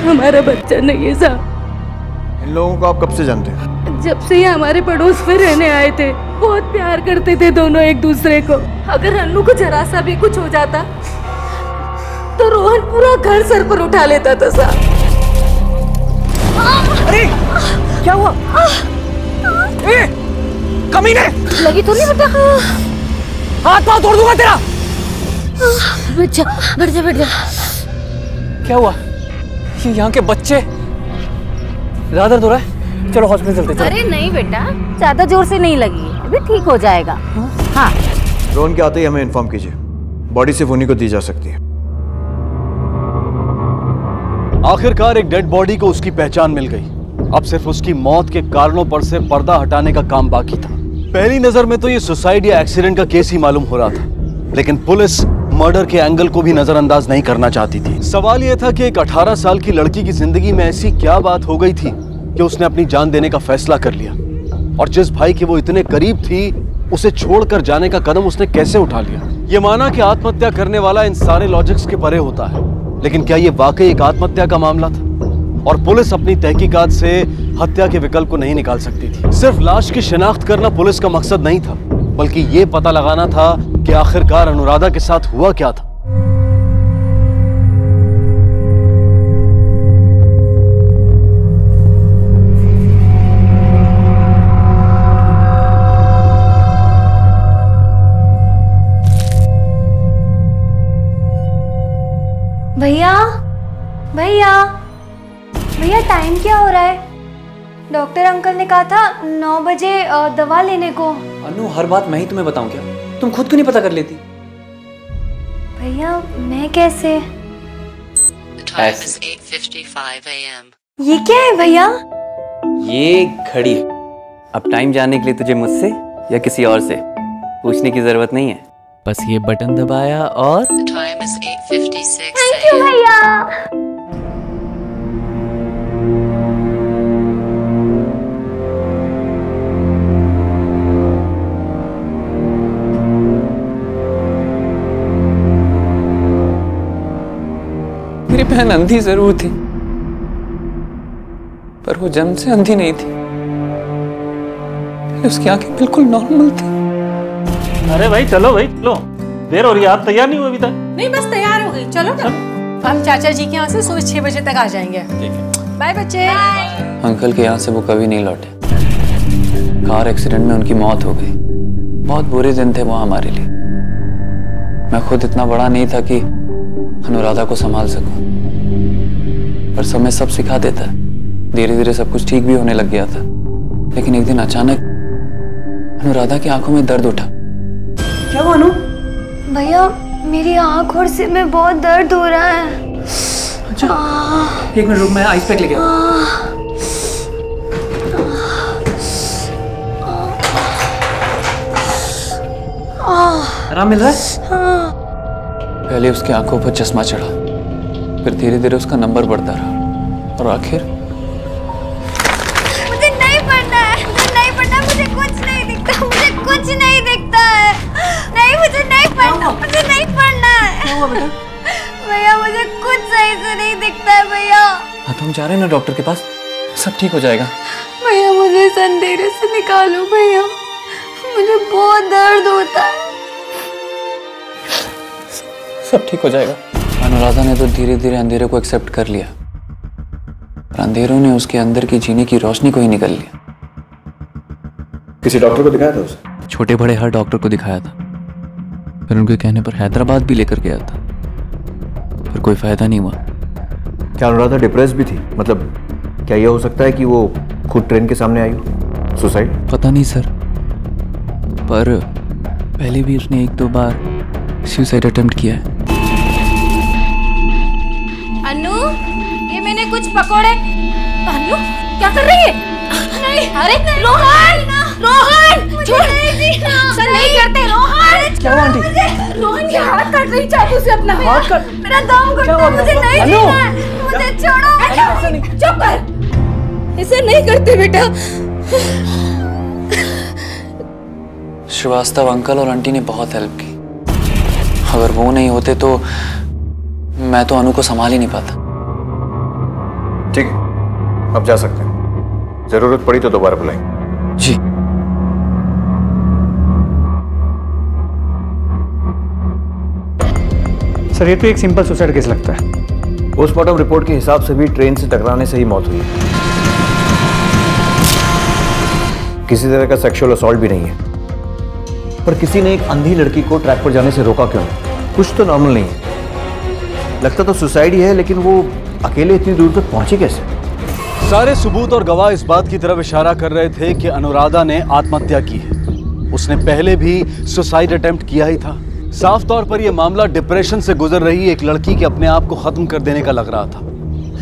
हमारा बच्चा नहीं है साहब। इन लोगों को आप कब से जानते हैं? जब से ये हमारे पड़ोस में रहने आए थे, बहुत प्यार करते थे दोनों एक दूसरे को। अगर अन्नू को जरा सा भी कुछ हो जाता तो रोहन पूरा घर सर पर उठा लेता था साहब। अरे क्या हुआ? कमीने! लगी तो नहीं बेटा? हाथ पाँव तोड़ दूंगा तेरा। बैठ जा, बैठ जा, बैठ जा। क्या हुआ? ये यहाँ के बच्चे ज्यादा दर्द हो रहा है, चलो हॉस्पिटल चलते हैं। अरे नहीं बेटा, ज्यादा जोर से नहीं लगी, अभी ठीक हो जाएगा। हाँ। रोहन के आते ही हमें इन्फॉर्म कीजिए, बॉडी सिर्फ उन्हीं को दी जा सकती है। आखिरकार एक डेड बॉडी को उसकी पहचान मिल गई। अब सिर्फ उसकी मौत के कारणों पर से पर्दा हटाने का काम बाकी था। पहली नजर में तो ये सुसाइड या एक्सीडेंट का केस ही मालूम हो रहा था, लेकिन पुलिस मर्डर के एंगल को भी नजरअंदाज नहीं करना चाहती थी। सवाल यह था कि एक 18 साल की लड़की की जिंदगी में ऐसी क्या बात हो गई थी कि उसने अपनी जान देने का फैसला कर लिया, और जिस भाई के वो इतने करीब थी उसे छोड़कर जाने का कदम उसने कैसे उठा लिया। ये माना कि आत्महत्या करने वाला इन सारे लॉजिक्स के परे होता है, लेकिन क्या ये वाकई एक आत्महत्या का मामला था? और पुलिस अपनी तहकीकात से हत्या के विकल्प को नहीं निकाल सकती थी। सिर्फ लाश की शिनाख्त करना पुलिस का मकसद नहीं था, बल्कि ये पता लगाना था कि आखिरकार अनुराधा के साथ हुआ क्या था। भैया भैया भैया, टाइम क्या हो रहा है? डॉक्टर अंकल ने कहा था 9 बजे दवा लेने को। अनु, हर बात मैं ही तुम्हें बताऊं क्या? तुम खुद क्यों नहीं पता कर लेती? भैया मैं कैसे? ऐसे। 8:55 AM. ये क्या है भैया? ये घड़ी है। अब टाइम जानने के लिए तुझे मुझसे या किसी और से पूछने की जरूरत नहीं है, बस ये बटन दबाया और Time is 8:56 थैंक यू भैया। मेरी बहन अंधी जरूर थी, पर वो जन्म से अंधी नहीं थी। उसकी आंखें बिल्कुल नॉर्मल थी। अरे भाई चलो भाई चलो, देर हो रही है, आप तैयार नहीं हुए अभी तक? नहीं बस तैयार हो गई, चलो ना। हम चाचा जी के यहाँ से सुबह 6 बजे तक आ जाएंगे। बाय बच्चे। अंकल के यहाँ से वो कभी नहीं लौटे। कार एक्सीडेंट में उनकी मौत हो गई। बहुत बुरे दिन थे वो हमारे लिए। मैं खुद इतना बड़ा नहीं था कि अनुराधा को संभाल सकूं, पर समय सब सिखा देता है। धीरे धीरे सब कुछ ठीक भी होने लग गया था, लेकिन एक दिन अचानक अनुराधा की आंखों में दर्द उठा। क्या हुआ अनु? भैया मेरी आँख और सिर में बहुत दर्द हो रहा है। अच्छा, एक मिनट रुक, मैं आइस पैक लेके आता हूं। आराम मिल रहा है? पहले उसकी आंखों पर चश्मा चढ़ा, फिर धीरे धीरे उसका नंबर बढ़ता रहा, और आखिर मुझे नहीं पढ़ना है, मुझे नहीं पढ़ना, मुझे कुछ नहीं दिखता, मुझे कुछ नहीं दिखता है। नहीं मुझे नहीं पढ़ना, मुझे नहीं पढ़ना है। क्या हुआ बेटा? भैया मुझे कुछ सही से नहीं दिखता है भैया। हाँ तो हम जा रहे हैं ना डॉक्टर के पास, सब ठीक हो जाएगा। भैया मुझे इस अंधेरे से निकालो भैया, मुझे बहुत दर्द होता है। सब ठीक हो जाएगा। अनुराधा ने तो धीरे धीरे अंधेरे को एक्सेप्ट कर लिया, और अंधेरों ने उसके अंदर की जीने की रोशनी को ही निकल लिया। किसी डॉक्टर को दिखाया था उसे? छोटे बड़े हर डॉक्टर को दिखाया था, फिर उनके कहने पर हैदराबाद भी लेकर गया था, पर कोई फायदा नहीं हुआ। क्या अनुराधा डिप्रेस भी थी? मतलब क्या यह हो सकता है कि वो खुद ट्रेन के सामने आई हो? सुसाइड? पता नहीं सर, पर पहले भी उसने 1-2 बार सुसाइड अटेम्प्ट किया है। अनु, ये मैंने कुछ पकोड़े। अनु, क्या कर रही है? नहीं, अरे रोहन, रोहन, छोड़। सर नहीं करते रोहन। क्या हुआ आंटी? रोहन के हाथ काट रही चाकू से अपना। हाथ काट? मेरा दम घुटता है, मुझे नहीं जीना है, मुझे छोड़ो। चुप कर, इसे नहीं करते बेटा। श्रीवास्तव अंकल और आंटी ने बहुत हेल्प की। अगर वो नहीं होते तो मैं तो अनु को संभाल ही नहीं पाता। ठीक है, अब जा सकते हैं। जरूरत पड़ी तो दोबारा बुलाएंगे। जी। सर ये तो एक सिंपल सुसाइड केस लगता है। पोस्टमार्टम रिपोर्ट के हिसाब से भी ट्रेन से टकराने से ही मौत हुई है। किसी तरह का सेक्सुअल असॉल्ट भी नहीं है। पर किसी ने एक अंधी लड़की को ट्रैक पर जाने से रोका क्यों? कुछ तो नॉर्मल नहीं है। लगता तो सुसाइड ही है, लेकिन वो अकेले इतनी दूर तक पहुंची कैसे? सारे सबूत और गवाह इस बात की तरफ इशारा कर रहे थे कि अनुराधा ने आत्महत्या की है। उसने पहले भी सुसाइड अटेम्प्ट किया ही था। साफ तौर पर यह मामला डिप्रेशन से गुजर रही एक लड़की के अपने आप को खत्म कर देने का लग रहा था,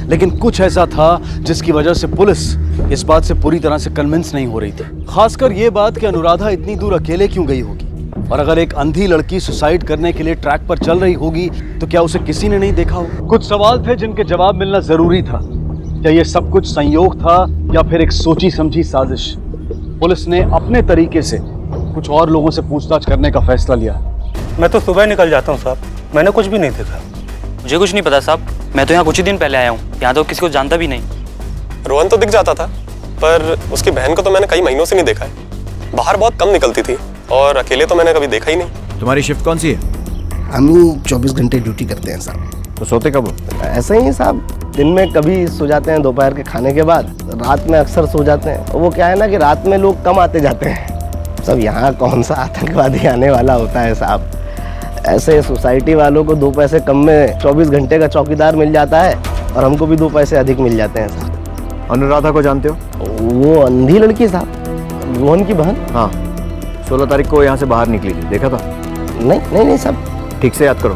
लेकिन कुछ ऐसा था जिसकी वजह से पुलिस इस बात से पूरी तरह से कन्विंस नहीं हो रही थी। खासकर ये बात कि अनुराधा इतनी दूर अकेले क्यों गई होगी, और अगर एक अंधी लड़की सुसाइड करने के लिए ट्रैक पर चल रही होगी तो क्या उसे किसी ने नहीं देखा होगा? कुछ सवाल थे जिनके जवाब मिलना जरूरी था। क्या ये सब कुछ संयोग था या फिर एक सोची समझी साजिश? पुलिस ने अपने तरीके से कुछ और लोगों से पूछताछ करने का फैसला लिया। मैं तो सुबह निकल जाता हूँ साहब, मैंने कुछ भी नहीं देखा। मुझे कुछ नहीं पता साहब, मैं तो यहाँ कुछ ही दिन पहले आया हूँ, यहाँ तो किसी को जानता भी नहीं। रोहन तो दिख जाता था, पर उसकी बहन को तो मैंने कई महीनों से नहीं देखा है। बाहर बहुत कम निकलती थी और अकेले तो मैंने कभी देखा ही नहीं। तुम्हारी शिफ्ट कौन सी है? हम ही 24 घंटे ड्यूटी करते हैं साहब। तो सोते कब हो? ऐसे ही साहब, दिन में कभी सो जाते हैं दोपहर के खाने के बाद, रात में अक्सर सो जाते हैं। वो क्या है ना कि रात में लोग कम आते जाते हैं। सब यहाँ कौन सा आतंकवादी आने वाला होता है साहब। ऐसे सोसाइटी वालों को 2 पैसे कम में 24 घंटे का चौकीदार मिल जाता है और हमको भी 2 पैसे अधिक मिल जाते हैं साहब। अनुराधा को जानते हो? वो अंधी लड़की साहब, रोहन की बहन। हाँ, 16 तारीख को यहाँ से बाहर निकली थी, देखा था? नहीं साहब, ठीक से याद करो।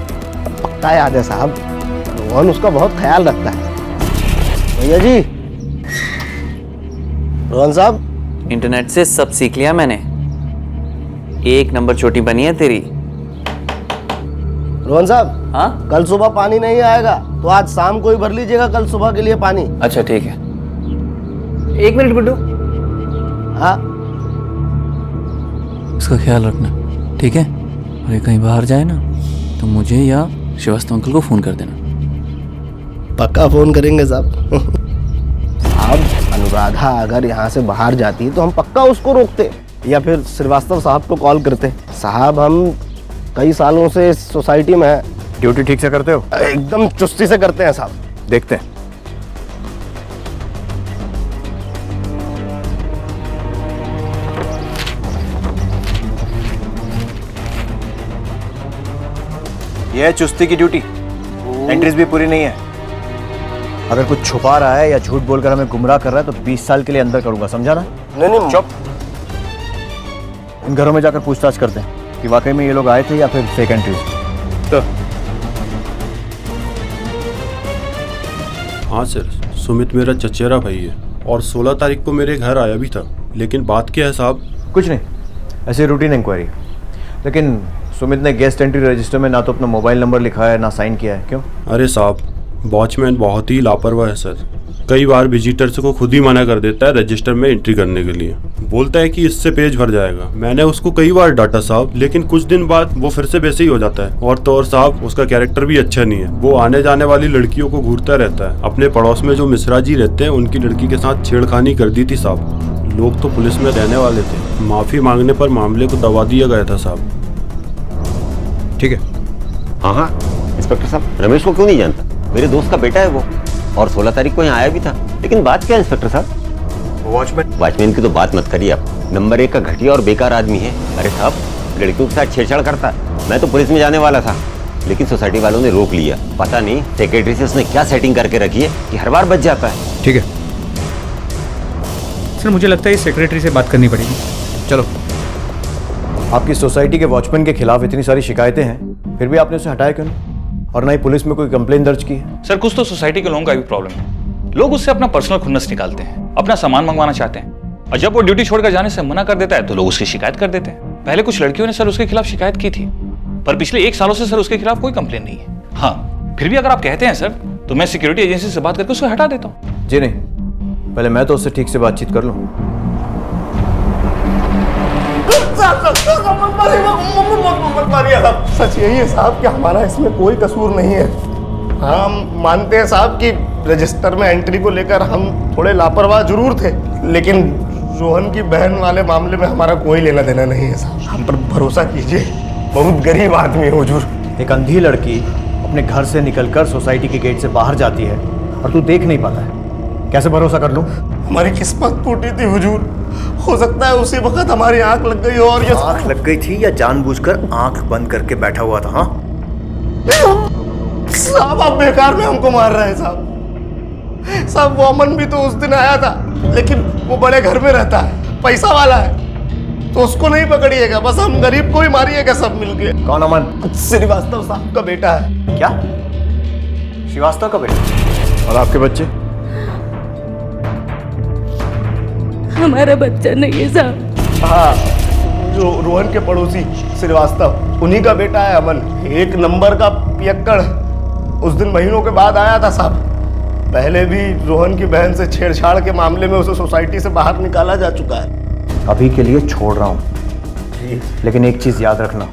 पक्का याद है साहब, रोहन उसका बहुत ख्याल रखता है। भैया जी, रोहन साहब। इंटरनेट से सब सीख लिया मैंने, 1 नंबर चोटी बनी है तेरी। रोहन साहब, हाँ? कल सुबह पानी नहीं आएगा तो आज शाम को ही भर लीजिएगा कल सुबह के लिए पानी। अच्छा ठीक है। 1 मिनट गुड्डू। हाँ, उसका ख्याल रखना, ठीक है? और ये कहीं बाहर जाए ना तो मुझे या श्रीवास्तव अंकल को फोन कर देना। पक्का फोन करेंगे साहब। साहब, अनुराधा अगर यहाँ से बाहर जाती है तो हम पक्का उसको रोकते या फिर श्रीवास्तव साहब को कॉल करते। साहब, हम कई सालों से इस सोसाइटी में हैं। ड्यूटी ठीक से करते हो? एकदम चुस्ती से करते हैं साहब। देखते हैं। यह है चुस्ती की ड्यूटी। एंट्रीज भी पूरी नहीं है। अगर कुछ छुपा रहा है या झूठ बोलकर हमें गुमराह कर रहा है तो 20 साल के लिए अंदर करूंगा, समझा ना? नहीं। चुप। इन घरों में जाकर पूछताछ करते हैं कि वाकई में ये लोग आए थे या फिर फेक एंट्रीज। तो हाँ सर, सुमित मेरा चचेरा भाई है और 16 तारीख को मेरे घर आया भी था। लेकिन बात क्या है साहब? कुछ नहीं, ऐसे रूटीन इंक्वायरी। लेकिन सुमित ने गेस्ट एंट्री रजिस्टर में ना तो अपना मोबाइल नंबर लिखा है ना साइन किया है, क्यों? अरे साहब, वॉचमैन बहुत ही लापरवाह है सर। कई बार विजिटर्स को खुद ही मना कर देता है रजिस्टर में एंट्री करने के लिए। बोलता है कि इससे पेज भर जाएगा। मैंने उसको कई बार डांटा साहब, लेकिन कुछ दिन बाद वो फिर से वैसे ही हो जाता है। और तो और साहब, उसका कैरेक्टर भी अच्छा नहीं है। वो आने जाने वाली लड़कियों को घूरता रहता है। अपने पड़ोस में जो मिश्रा जी रहते हैं उनकी लड़की के साथ छेड़खानी कर दी थी साहब। लोग तो पुलिस में रहने वाले थे। माफी मांगने पर मामले को दबा दिया गया था साहब। ठीक है। हाँ, इंस्पेक्टर साहब, रमेश को क्यों नहीं जानता? मेरे दोस्त का बेटा है वो, और 16 तारीख को यहाँ आया भी था। लेकिन बात क्या है इंस्पेक्टर साहब? वॉचमैन की तो बात मत करिए आप। नंबर 1 का घटिया और बेकार आदमी है। अरे साहब, लड़कियों के साथ छेड़छाड़ करता है। मैं तो पुलिस में जाने वाला था, लेकिन सोसाइटी वालों ने रोक लिया। पता नहीं सेक्रेटरी से उसने क्या सेटिंग करके रखी है कि हर बार बच जाता है। ठीक है सर, मुझे लगता है इस सेक्रेटरी से बात करनी पड़ेगी। चलो। आपकी सोसाइटी के वॉचमैन के खिलाफ इतनी सारी शिकायतें हैं, फिर भी आपने उसे हटाया क्यों नहीं? और ना ही पुलिस में कोई कंप्लेन दर्ज की है? सर, कुछ तो सोसाइटी के लोगों का भी प्रॉब्लम है। लोग उससे अपना पर्सनल खुन्नस निकालते हैं, अपना सामान मंगवाना चाहते हैं, और जब वो ड्यूटी छोड़कर जाने से मना कर देता है तो लोग उसकी शिकायत कर देते हैं। पहले कुछ लड़कियों ने सर उसके खिलाफ शिकायत की थी, पर पिछले 1 सालों से सर उसके खिलाफ कोई कंप्लेन नहीं है। हाँ, फिर भी अगर आप कहते हैं सर तो मैं सिक्योरिटी एजेंसी से बात करके उसको हटा देता हूँ। जी नहीं, पहले मैं तो उससे ठीक से बातचीत कर लूँ। सच यही है साहब कि हमारा इसमें कोई कसूर नहीं है। हम मानते हैं साहब कि रजिस्टर में एंट्री को लेकर हम थोड़े लापरवाह जरूर थे, लेकिन रोहन की बहन वाले मामले में हमारा कोई लेना देना नहीं है साहब। हम पर भरोसा कीजिए, बहुत गरीब आदमी है हुजूर। एक अंधी लड़की अपने घर से निकलकर सोसाइटी के गेट से बाहर जाती है और तू देख नहीं पाता है, कैसे भरोसा कर लूं? हमारी किस्मत टूटी थी हुजूर। हो सकता है उसी वक्त हमारी आंख लग गई हो। और ये आंख लग गई थी या जानबूझकर आंख बंद करके बैठा हुआ था? हाँ साहब, आप बेकार में हमको मार रहे हैं साहब। साहब, वो अमन भी तो उस दिन आया था, लेकिन वो बड़े घर में रहता है, पैसा वाला है, तो उसको नहीं पकड़िएगा, बस हम गरीब को ही मारिएगा सब मिलके। कौन अमन? श्रीवास्तव साहब का बेटा है। क्या? श्रीवास्तव का बेटा? और आपके बच्चे? हमारा बच्चा नहीं है साहब। हाँ, जो रोहन के पड़ोसी श्रीवास्तव, उन्हीं का बेटा है अमन। एक नंबर का पियक्कड़। उस दिन महीनों के बाद आया था साहब। पहले भी रोहन की बहन से छेड़छाड़ के मामले में उसे सोसाइटी से बाहर निकाला जा चुका है। अभी के लिए छोड़ रहा हूँ, लेकिन एक चीज याद रखना,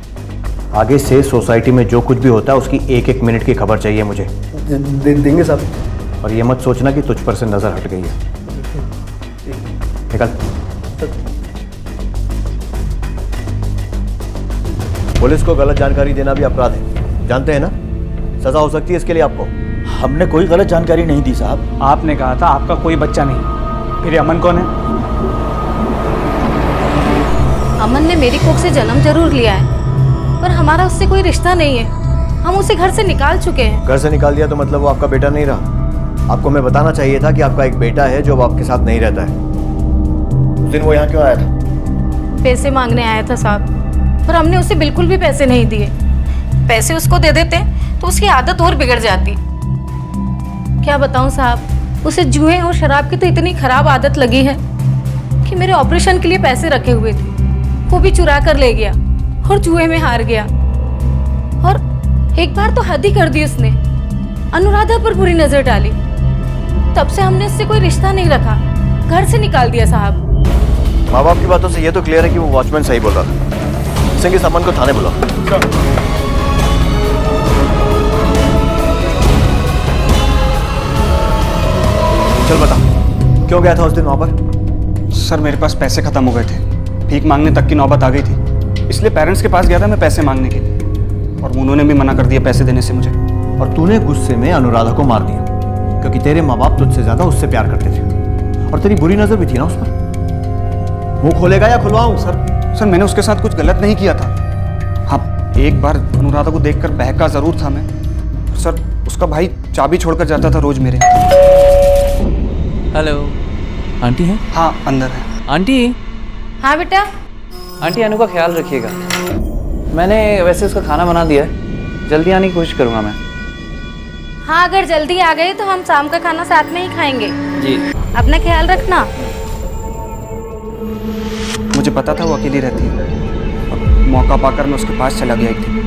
आगे से सोसाइटी में जो कुछ भी होता है उसकी एक एक मिनट की खबर चाहिए मुझे। देंगे साहब। और ये मत सोचना कि तुझ पर से नजर हट गई है। निकल। पुलिस को गलत जानकारी देना भी अपराध है, जानते हैं ना? सजा हो सकती है इसके लिए आपको। हमने कोई गलत जानकारी नहीं दी साहब। आपने कहा था आपका कोई बच्चा नहीं, फिर ये अमन कौन है? अमन ने मेरी कोख से जन्म जरूर लिया है, पर हमारा उससे कोई रिश्ता नहीं है। हम उसे घर से निकाल चुके हैं। घर से निकाल दिया तो मतलब वो आपका बेटा नहीं रहा? आपको मैं बताना चाहिए था कि आपका एक बेटा है जो अब आपके साथ नहीं रहता है। उस दिन वो यहाँ क्यों आया था? पैसे मांगने आया था साहब, पर हमने उसे बिल्कुल भी पैसे नहीं दिए। पैसे उसको दे देते तो उसकी आदत और बिगड़ जाती। क्या बताऊं साहब, उसे जुए और शराब की तो इतनी खराब आदत लगी है कि मेरे ऑपरेशन के लिए पैसे रखे हुए थे वो भी चुरा कर ले गया और जुए में हार गया। और एक बार तो हद ही कर दी उसने, अनुराधा पर बुरी नजर डाली। तब से हमने इससे कोई रिश्ता नहीं रखा, घर से निकाल दिया साहब। माँ बाप की बातों से ये तो क्लियर है कि वो वॉचमैन सही बोल रहा था। सिंह, इस अमन को थाने बुलाओ। चल बता, क्यों गया था उस दिन वहां पर? सर मेरे पास पैसे खत्म हो गए थे, भीख मांगने तक की नौबत आ गई थी, इसलिए पेरेंट्स के पास गया था मैं पैसे मांगने के लिए, और उन्होंने भी मना कर दिया पैसे देने से मुझे। और तूने गुस्से में अनुराधा को मार दिया क्योंकि तेरे माँ बाप तुझसे ज्यादा उससे प्यार करते थे और तेरी बुरी नजर भी थी ना उस पर। मुंह खोलेगा या खुलवाऊं? सर मैंने उसके साथ कुछ गलत नहीं किया था। हाँ, एक बार अनुराधा को देखकर बहका जरूर था मैं। सर उसका भाई चाबी छोड़कर जाता था रोज मेरे। हेलो, आंटी है? हाँ अंदर है। आंटी? हाँ बेटा। आंटी अनु का ख्याल रखिएगा। मैंने वैसे उसका खाना बना दिया है, जल्दी आने की कोशिश करूंगा मैं। हाँ, अगर जल्दी आ गए तो हम शाम का खाना साथ में ही खाएंगे। जी। अपना ख्याल रखना। मुझे पता था वो अकेली रहती है, अब मौका पाकर मैं उसके पास चला गया एक दिन।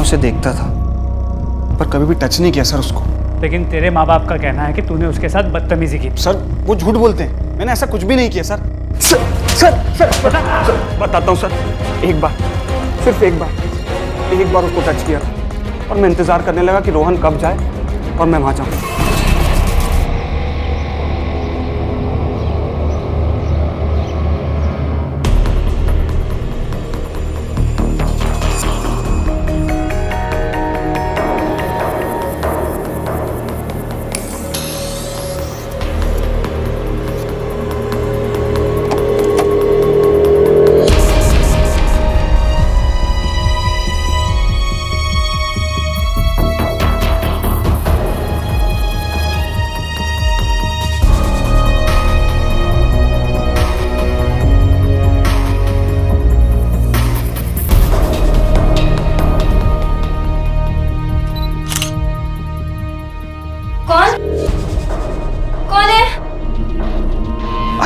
उसे देखता था पर कभी भी टच नहीं किया सर उसको। लेकिन तेरे माँ बाप का कहना है कि तूने उसके साथ बदतमीजी की। सर वो झूठ बोलते हैं, मैंने ऐसा कुछ भी नहीं किया सर। सर बताता हूँ सर, एक बार, सिर्फ एक बार उसको टच किया और मैं इंतजार करने लगा कि रोहन कब जाए और मैं वहां जाऊँ।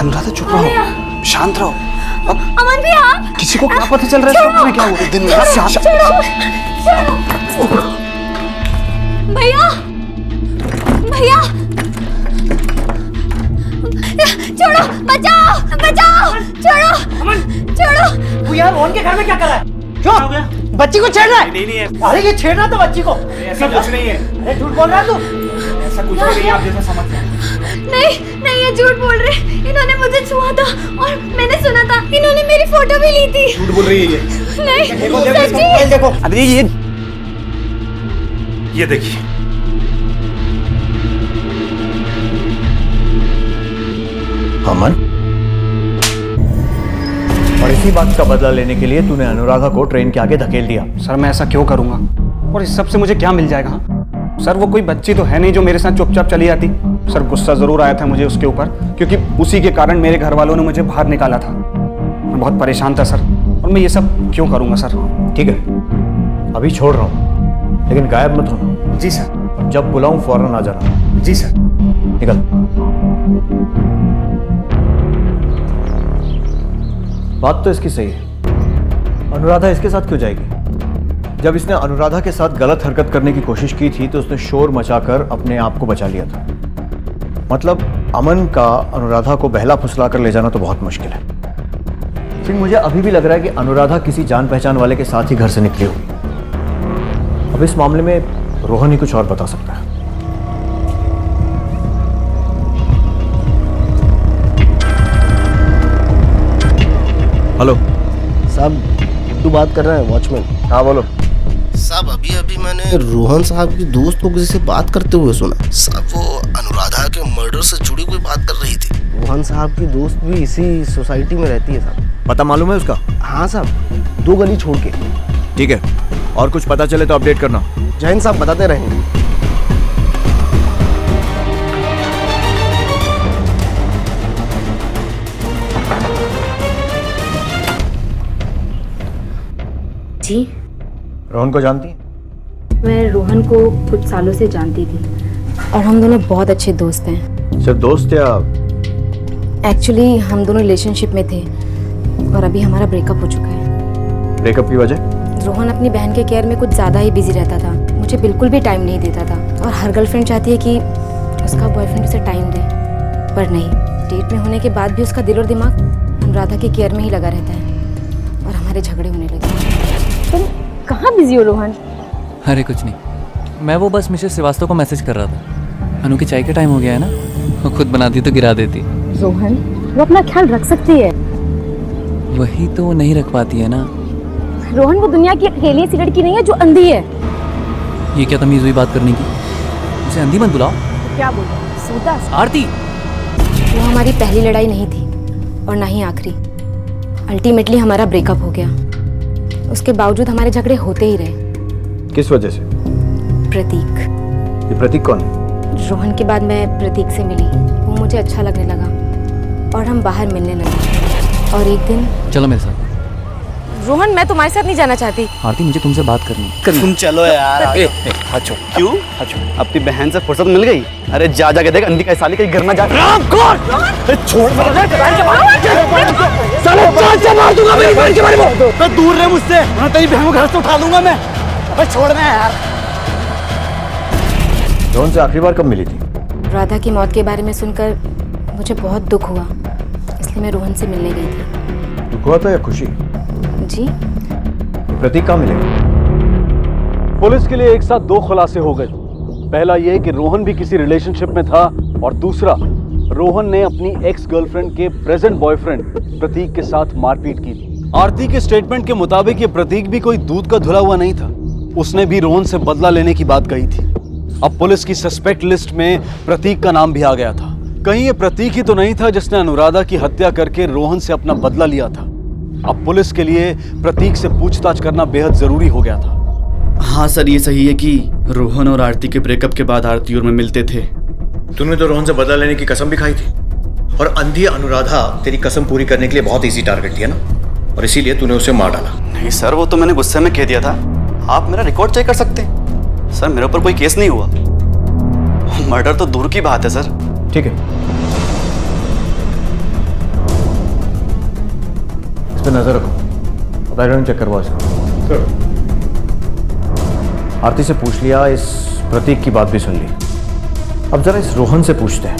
अनुराधा चुप रहो, शांत रहो। अमन भी आप? किसी को क्या पता चल रहा है क्या हुआ? दिन रात शांत। भैया भैया छोड़ो, बचाओ बचाओ, छोड़ो छोड़ो। तू यार रोहन के घर में क्या कर रहा है? क्यों? बच्ची को छेड़ रहा है? नहीं है। अरे ये छेड़ रहा था बच्ची को। ऐसा कुछ नहीं है। अरे झूठ बोल रहा है तू? ऐसा कुछ नहीं है, आप जैसा समझ रहे हैं। नहीं ये झूठ बोल रहे। इन्होंने मुझे छुआ था और मैंने सुना था इन्होंने मेरी फोटो भी ली थी। झूठ बोल रही है ये। नहीं देखो सच्ची। देखो अरे ये देखिए, अमन, और इसी बात का बदला लेने के लिए तूने अनुराधा को ट्रेन के आगे धकेल दिया। सर मैं ऐसा क्यों करूंगा, और इस सब से मुझे क्या मिल जाएगा? सर वो कोई बच्ची तो है नहीं जो मेरे साथ चुपचाप चली आती। सर गुस्सा जरूर आया था मुझे उसके ऊपर, क्योंकि उसी के कारण मेरे घर वालों ने मुझे बाहर निकाला था। मैं बहुत परेशान था सर, और मैं ये सब क्यों करूंगा सर? ठीक है, अभी छोड़ रहा हूँ, लेकिन गायब मत होना। जी सर। जब बुलाऊं फौरन आ जाना। जी सर। निकल। बात तो इसकी सही है, अनुराधा इसके साथ क्यों जाएगी? जब इसने अनुराधा के साथ गलत हरकत करने की कोशिश की थी तो उसने शोर मचाकर अपने आप को बचा लिया था। मतलब अमन का अनुराधा को बहला फुसला कर ले जाना तो बहुत मुश्किल है। लेकिन मुझे अभी भी लग रहा है कि अनुराधा किसी जान पहचान वाले के साथ ही घर से निकली होगी। अब इस मामले में रोहन ही कुछ और बता सकता है। हेलो साहब, तू बात कर रहे हैं वॉचमैन? हाँ बोलो साहब। अभी अभी मैंने रोहन साहब की दोस्त को किसी से बात करते हुए सुना साहब। वो अनुराधा के मर्डर से जुड़ी कोई बात कर रही थी। रोहन साहब की दोस्त भी इसी सोसाइटी में रहती है साहब। पता मालूम है उसका? हाँ साहब, 2 गली छोड़ के। ठीक है, और कुछ पता चले तो अपडेट करना। जैन साहब बताते रहेंगे। जी, रोहन को जानती है? मैं रोहन को कुछ सालों से जानती थी और हम दोनों बहुत अच्छे दोस्त हैं। सिर्फ दोस्त या? एक्चुअली हम दोनों रिलेशनशिप में थे और अभी हमारा ब्रेकअप हो चुका है। ब्रेकअप की वजह? रोहन अपनी बहन के केयर में कुछ ज़्यादा ही बिजी रहता था, मुझे बिल्कुल भी टाइम नहीं देता था। और हर गर्लफ्रेंड चाहती है कि उसका बॉयफ्रेंड उसे टाइम दे, पर नहीं। डेट में होने के बाद भी उसका दिल और दिमाग अनुराधा की केयर में ही लगा रहता है और हमारे झगड़े होने लगे। तुम कहाँ बिजी हो रोहन? अरे कुछ नहीं, मैं वो बस मिसेस श्रीवास्तव को मैसेज कर रहा था। अनु की चाय का टाइम हो गया है ना, वो खुद बनाती तो गिरा देती। रोहन, वो अपना ख्याल रख सकती है। वही तो वो नहीं रख पाती है ना। रोहन, वो दुनिया की अकेली ऐसी लड़की नहीं है जो अंधी है। ये क्या तमीज हुई बात करने की? उसे अंधी मत बुलाओ। क्या बोल रहे? सीधा आरती, वो हमारी पहली लड़ाई नहीं थी और ना ही आखिरी। अल्टीमेटली हमारा ब्रेकअप हो गया। उसके बावजूद हमारे झगड़े होते ही रहे। किस वजह से? प्रतीक। ये प्रतीक कौन है? रोहन के बाद मैं प्रतीक से मिली, वो मुझे अच्छा लगने लगा और हम बाहर मिलने लगे। और एक दिन चलो मेरे साथ। रोहन, मैं तुम्हारे साथ नहीं जाना चाहती। आरती, मुझे तुमसे बात करनी है। तुम चलो यार। हाचो। क्यों? अपनी बहन से फुर्सत मिल गई? अरे जा जाके देख, अंधी का साली कहीं गिर ना जाए। छोड़ दूर रहे मुझसे, तेरी बहन को घर से उठा दूंगा मैं। छोड़ना यार। रोहन से आखिरी बार कब मिली थी? राधा की मौत के बारे में सुनकर मुझे बहुत दुख हुआ, इसलिए मैं रोहन से मिलने गई थी। दुख हुआ था या खुशी? जी। प्रतीक कहाँ मिलेगा? पुलिस के लिए एक साथ 2 खुलासे हो गए। पहला ये कि रोहन भी किसी रिलेशनशिप में था, और दूसरा, रोहन ने अपनी एक्स गर्लफ्रेंड के प्रेजेंट बॉयफ्रेंड प्रतीक के साथ मारपीट की थी। आरती के स्टेटमेंट के मुताबिक ये प्रतीक भी कोई दूध का धुला हुआ नहीं था। उसने भी रोहन से बदला लेने की बात कही थी। अब पुलिस की सस्पेक्ट लिस्ट में प्रतीक का नाम भी आ गया था। कहीं ये प्रतीक ही तो नहीं था जिसने अनुराधा की हत्या करके रोहन से अपना बदला लिया था। अब पुलिस के लिए प्रतीक से पूछताछ करना बेहद जरूरी हो गया था। हाँ सर, ये सही है कि रोहन और आरती के ब्रेकअप के बाद आरती और मैं मिलते थे। तूने तो रोहन से बदला लेने की कसम भी खाई थी, और अंधी अनुराधा तेरी कसम पूरी करने के लिए बहुत इजी टारगेट थी ना, और इसीलिए तूने उसे मार डाला। नहीं सर, वो तो मैंने गुस्से में कह दिया था। आप मेरा रिकॉर्ड चेक कर सकते हैं सर, मेरे ऊपर कोई केस नहीं हुआ। मर्डर तो दूर की बात है सर। ठीक है, इस पे नजर रखो, बैकग्राउंड चेक करवाओ इसका। आरती से पूछ लिया, इस प्रतीक की बात भी सुन ली। अब जरा इस रोहन से पूछते हैं,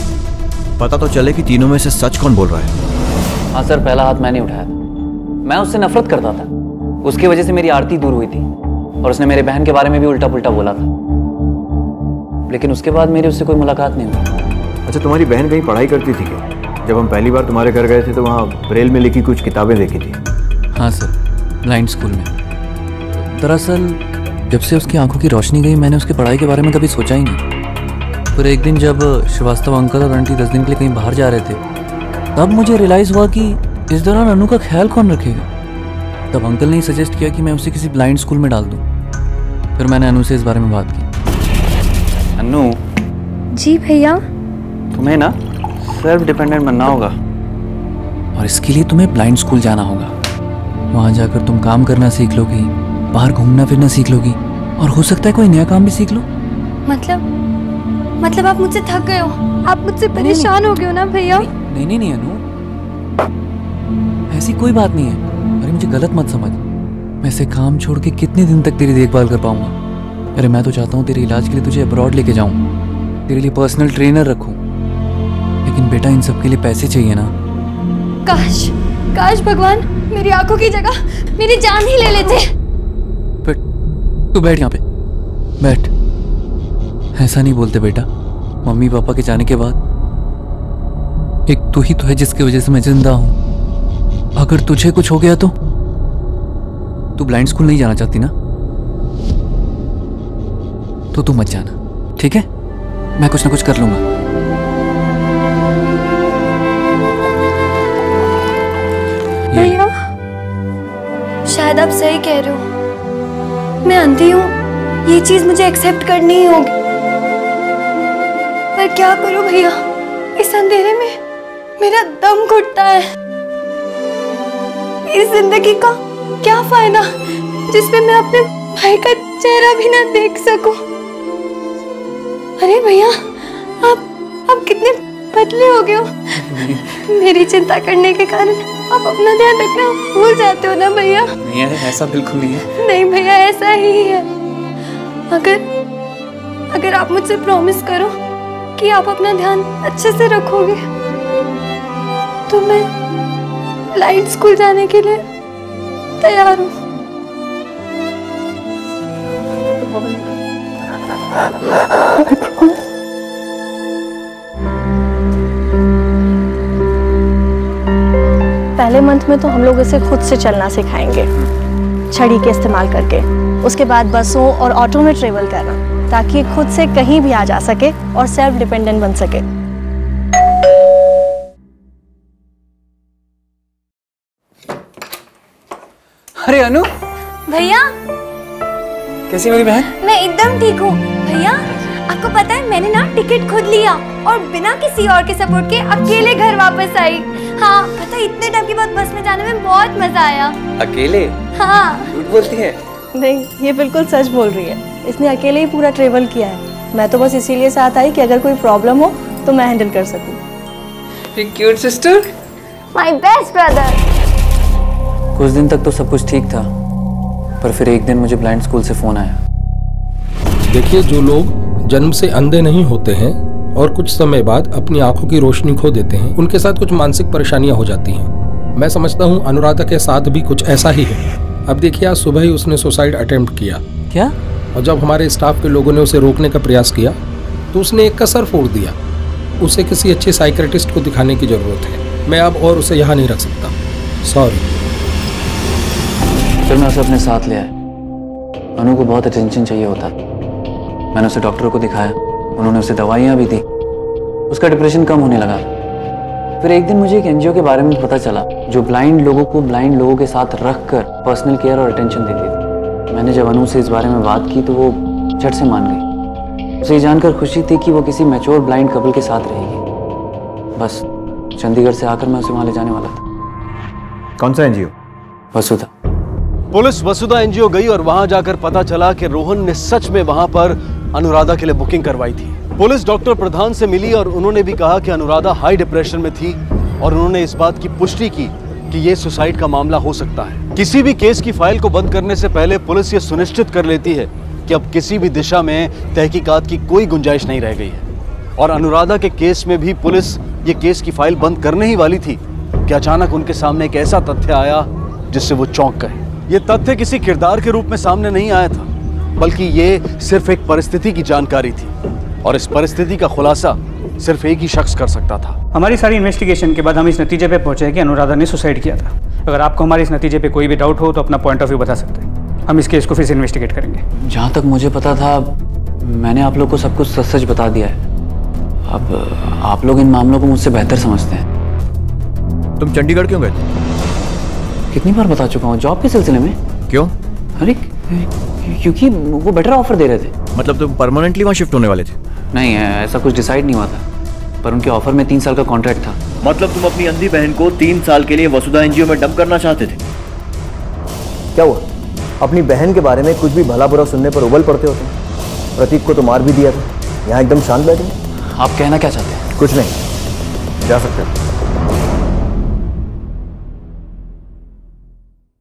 पता तो चले कि तीनों में से सच कौन बोल रहा है। हाँ सर, पहला हाथ मैंने उठाया था। मैं उससे नफरत करता था, उसकी वजह से मेरी आरती दूर हुई थी, और उसने मेरे बहन के बारे में भी उल्टा पुल्टा बोला था। लेकिन उसके बाद मेरी उससे कोई मुलाकात नहीं हुई। अच्छा, तुम्हारी बहन कहीं पढ़ाई करती थी क्या? जब हम पहली बार तुम्हारे घर गए थे तो वहाँ ब्रेल में लिखी कुछ किताबें देखी थी। हाँ सर, ब्लाइंड स्कूल में। दरअसल जब से उसकी आंखों की रोशनी गई मैंने उसकी पढ़ाई के बारे में कभी सोचा ही नहीं। फिर एक दिन जब श्रीवास्तव अंकल और आंटी 10 दिन के लिए कहीं बाहर जा रहे थे तब मुझे रियलाइज़ हुआ कि इस दौरान अनु का ख्याल कौन रखेगा। तब अंकल ने सजेस्ट किया कि मैं उसे किसी ब्लाइंड स्कूल में डाल दूँ। फिर मैंने अनु से इस बारे में बात की। अनु। जी भैया। तुम्हें ना सेल्फ डिपेंडेंट बनना होगा और इसके लिए तुम्हें ब्लाइंड स्कूल जाना होगा। वहाँ जाकर तुम काम करना सीख लोगी, बाहर घूमना फिरना सीख लोगी और हो सकता है कोई नया काम भी सीख लो। मतलब आप मुझसे थक गए हो, आप मुझसे परेशान हो गए हो ना भैया? नहीं अनु, ऐसी कोई बात नहीं है। अरे मुझे गलत मत समझ, मैं ऐसे काम छोड़ के कितने दिन तक तेरी देखभाल कर पाऊंगा। अरे मैं तो चाहता हूँ तेरे इलाज के लिए तुझे अब्रॉड लेके जाऊँ, तेरे लिए पर्सनल ट्रेनर रखूँ, लेकिन बेटा इन सब के लिए पैसे चाहिए ना। काश भगवान मेरी आंखों की जगह मेरी जान ही ले लेते। तू बैठ यहाँ पे, बैठ। ऐसा नहीं बोलते बेटा, मम्मी पापा के जाने के बाद एक तू ही तो है जिसकी वजह से मैं जिंदा हूं। अगर तुझे कुछ हो गया तो तू ब्लाइंड स्कूल नहीं जाना चाहती ना, तो तू मत जाना, ठीक है? मैं कुछ ना कुछ कर लूंगा। भैया शायद आप सही कह रहे हो, मैं अंधी हूँ, ये चीज मुझे एक्सेप्ट करनी ही होगी। पर क्या करूं भैया, इस अंधेरे में मेरा दम घुटता है। इस जिंदगी का क्या फायदा जिसमें मैं अपने भाई का चेहरा भी ना देख सकूं। अरे भैया आप कितने पतले हो गए हो। मेरी चिंता करने के कारण आप अपना ध्यान रखना भूल जाते हो ना भैया? नहीं है, ऐसा बिल्कुल नहीं है। नहीं भैया ऐसा ही है। अगर आप मुझसे प्रॉमिस करो कि आप अपना ध्यान अच्छे से रखोगे तो मैं ब्लाइंड स्कूल जाने के लिए तैयार हूँ। पहले मंथ में तो हम लोग इसे खुद से चलना सिखाएंगे, छड़ी के इस्तेमाल करके। उसके बाद बसों और ऑटो में ट्रेवल करना, ताकि खुद से कहीं भी आ जा सके और सेल्फ डिपेंडेंट बन सके। अरे अनु। भैया कैसी मेरी बहन? मैं एकदम ठीक हूँ भैया। आपको पता है मैंने ना टिकट खुद लिया और बिना किसी और के सपोर्ट के अकेले घर वापस आई। हाँ पता है इतने टाइम के बाद बस में जाने में बहुत मजा आया। अकेले? हाँ। झूठ बोलती है? नहीं, ये बिल्कुल सच बोल रही है। इसने अकेले ही पूरा ट्रेवल किया है। मैं तो बस इसीलिए साथ आई कि अगर कोई प्रॉब्लम हो तो मैं हैंडल कर सकूं। Cute sister, my best brother. कुछ दिन तक तो सब कुछ ठीक था, पर फिर एक दिन मुझे ब्लाइंड स्कूल से फोन आया। देखिए, जो लोग जन्म से अंधे नहीं होते हैं और कुछ समय बाद अपनी आंखों की रोशनी खो देते हैं, उनके साथ कुछ मानसिक परेशानियां हो जाती हैं। मैं समझता हूं अनुराधा के साथ भी कुछ ऐसा ही है। अब देखिए, आज सुबह ही उसने सुसाइड अटेम्प्ट किया। क्या? और जब हमारे स्टाफ के लोगों ने उसे रोकने का प्रयास किया तो उसने एक कसर फोड़ दिया। उसे किसी अच्छे साइकियाट्रिस्ट को दिखाने की जरूरत है। मैं अब और उसे यहाँ नहीं रख सकता, सॉरी। फिर मैं उसे अपने साथ ले आया। अनु को बहुत अटेंशन चाहिए होता। मैंने उसे डॉक्टर को दिखाया, उन्होंने उसे दवाइयाँ भी दी, उसका डिप्रेशन कम होने लगा। फिर एक दिन मुझे एक एनजीओ के बारे में पता चला जो ब्लाइंड लोगों को ब्लाइंड लोगों के साथ रखकर पर्सनल केयर और अटेंशन देती थी। मैंने जब अनु से इस बारे में बात की तो वो झट से मान गई। उसे ये जानकर खुशी थी कि वो किसी मैच्योर ब्लाइंड कपल के साथ रहेगी। बस चंडीगढ़ से आकर मैं उसे वहाँ ले जाने वाला था। कौन सा एनजीओ? वसुधा। पुलिस वसुधा एनजीओ गई और वहां जाकर पता चला कि रोहन ने सच में वहां पर अनुराधा के लिए बुकिंग करवाई थी। पुलिस डॉक्टर प्रधान से मिली और उन्होंने भी कहा कि अनुराधा हाई डिप्रेशन में थी और उन्होंने इस बात की पुष्टि की कि यह सुसाइड का मामला हो सकता है। किसी भी केस की फाइल को बंद करने से पहले पुलिस ये सुनिश्चित कर लेती है कि अब किसी भी दिशा में तहकीकात की कोई गुंजाइश नहीं रह गई है। और अनुराधा के केस में भी पुलिस ये केस की फाइल बंद करने ही वाली थी कि अचानक उनके सामने एक ऐसा तथ्य आया जिससे वो चौंक गए। ये तथ्य किसी किरदार के रूप में सामने नहीं आया था, बल्कि ये सिर्फ एक परिस्थिति की जानकारी थी और इस परिस्थिति का खुलासा सिर्फ एक ही शख्स कर सकता था। हमारी सारी इन्वेस्टिगेशन के बाद हम इस नतीजे पे पहुंचे कि अनुराधा ने सुसाइड किया था। अगर आपको हमारे इस नतीजे पे कोई भी डाउट हो तो अपना पॉइंट ऑफ व्यू बता सकते हैं। हम इस केस को फिर से इन्वेस्टिगेट करेंगे। जहाँ तक मुझे पता था मैंने आप लोग को सब कुछ सच सच बता दिया है। अब आप लोग इन मामलों को मुझसे बेहतर समझते हैं। तुम चंडीगढ़ क्यों गए थे? कितनी बार बता चुका हूँ, जॉब के सिलसिले में। क्यों? अरे क्योंकि वो बेटर ऑफर दे रहे थे। मतलब तुम परमानेंटली वहाँ शिफ्ट होने वाले थे? नहीं, ऐसा कुछ डिसाइड नहीं हुआ था, पर उनके ऑफर में 3 साल का कॉन्ट्रैक्ट था। मतलब तुम अपनी अंधी बहन को 3 साल के लिए वसुधा एनजीओ में डंप करना चाहते थे? क्या हुआ? अपनी बहन के बारे में कुछ भी भला बुरा सुनने पर उबल पड़ते हो तुम। प्रतीक को तो मार भी दिया था, यहाँ एकदम शांत बैठे। आप कहना क्या चाहते हैं? कुछ नहीं, जा सकते हो।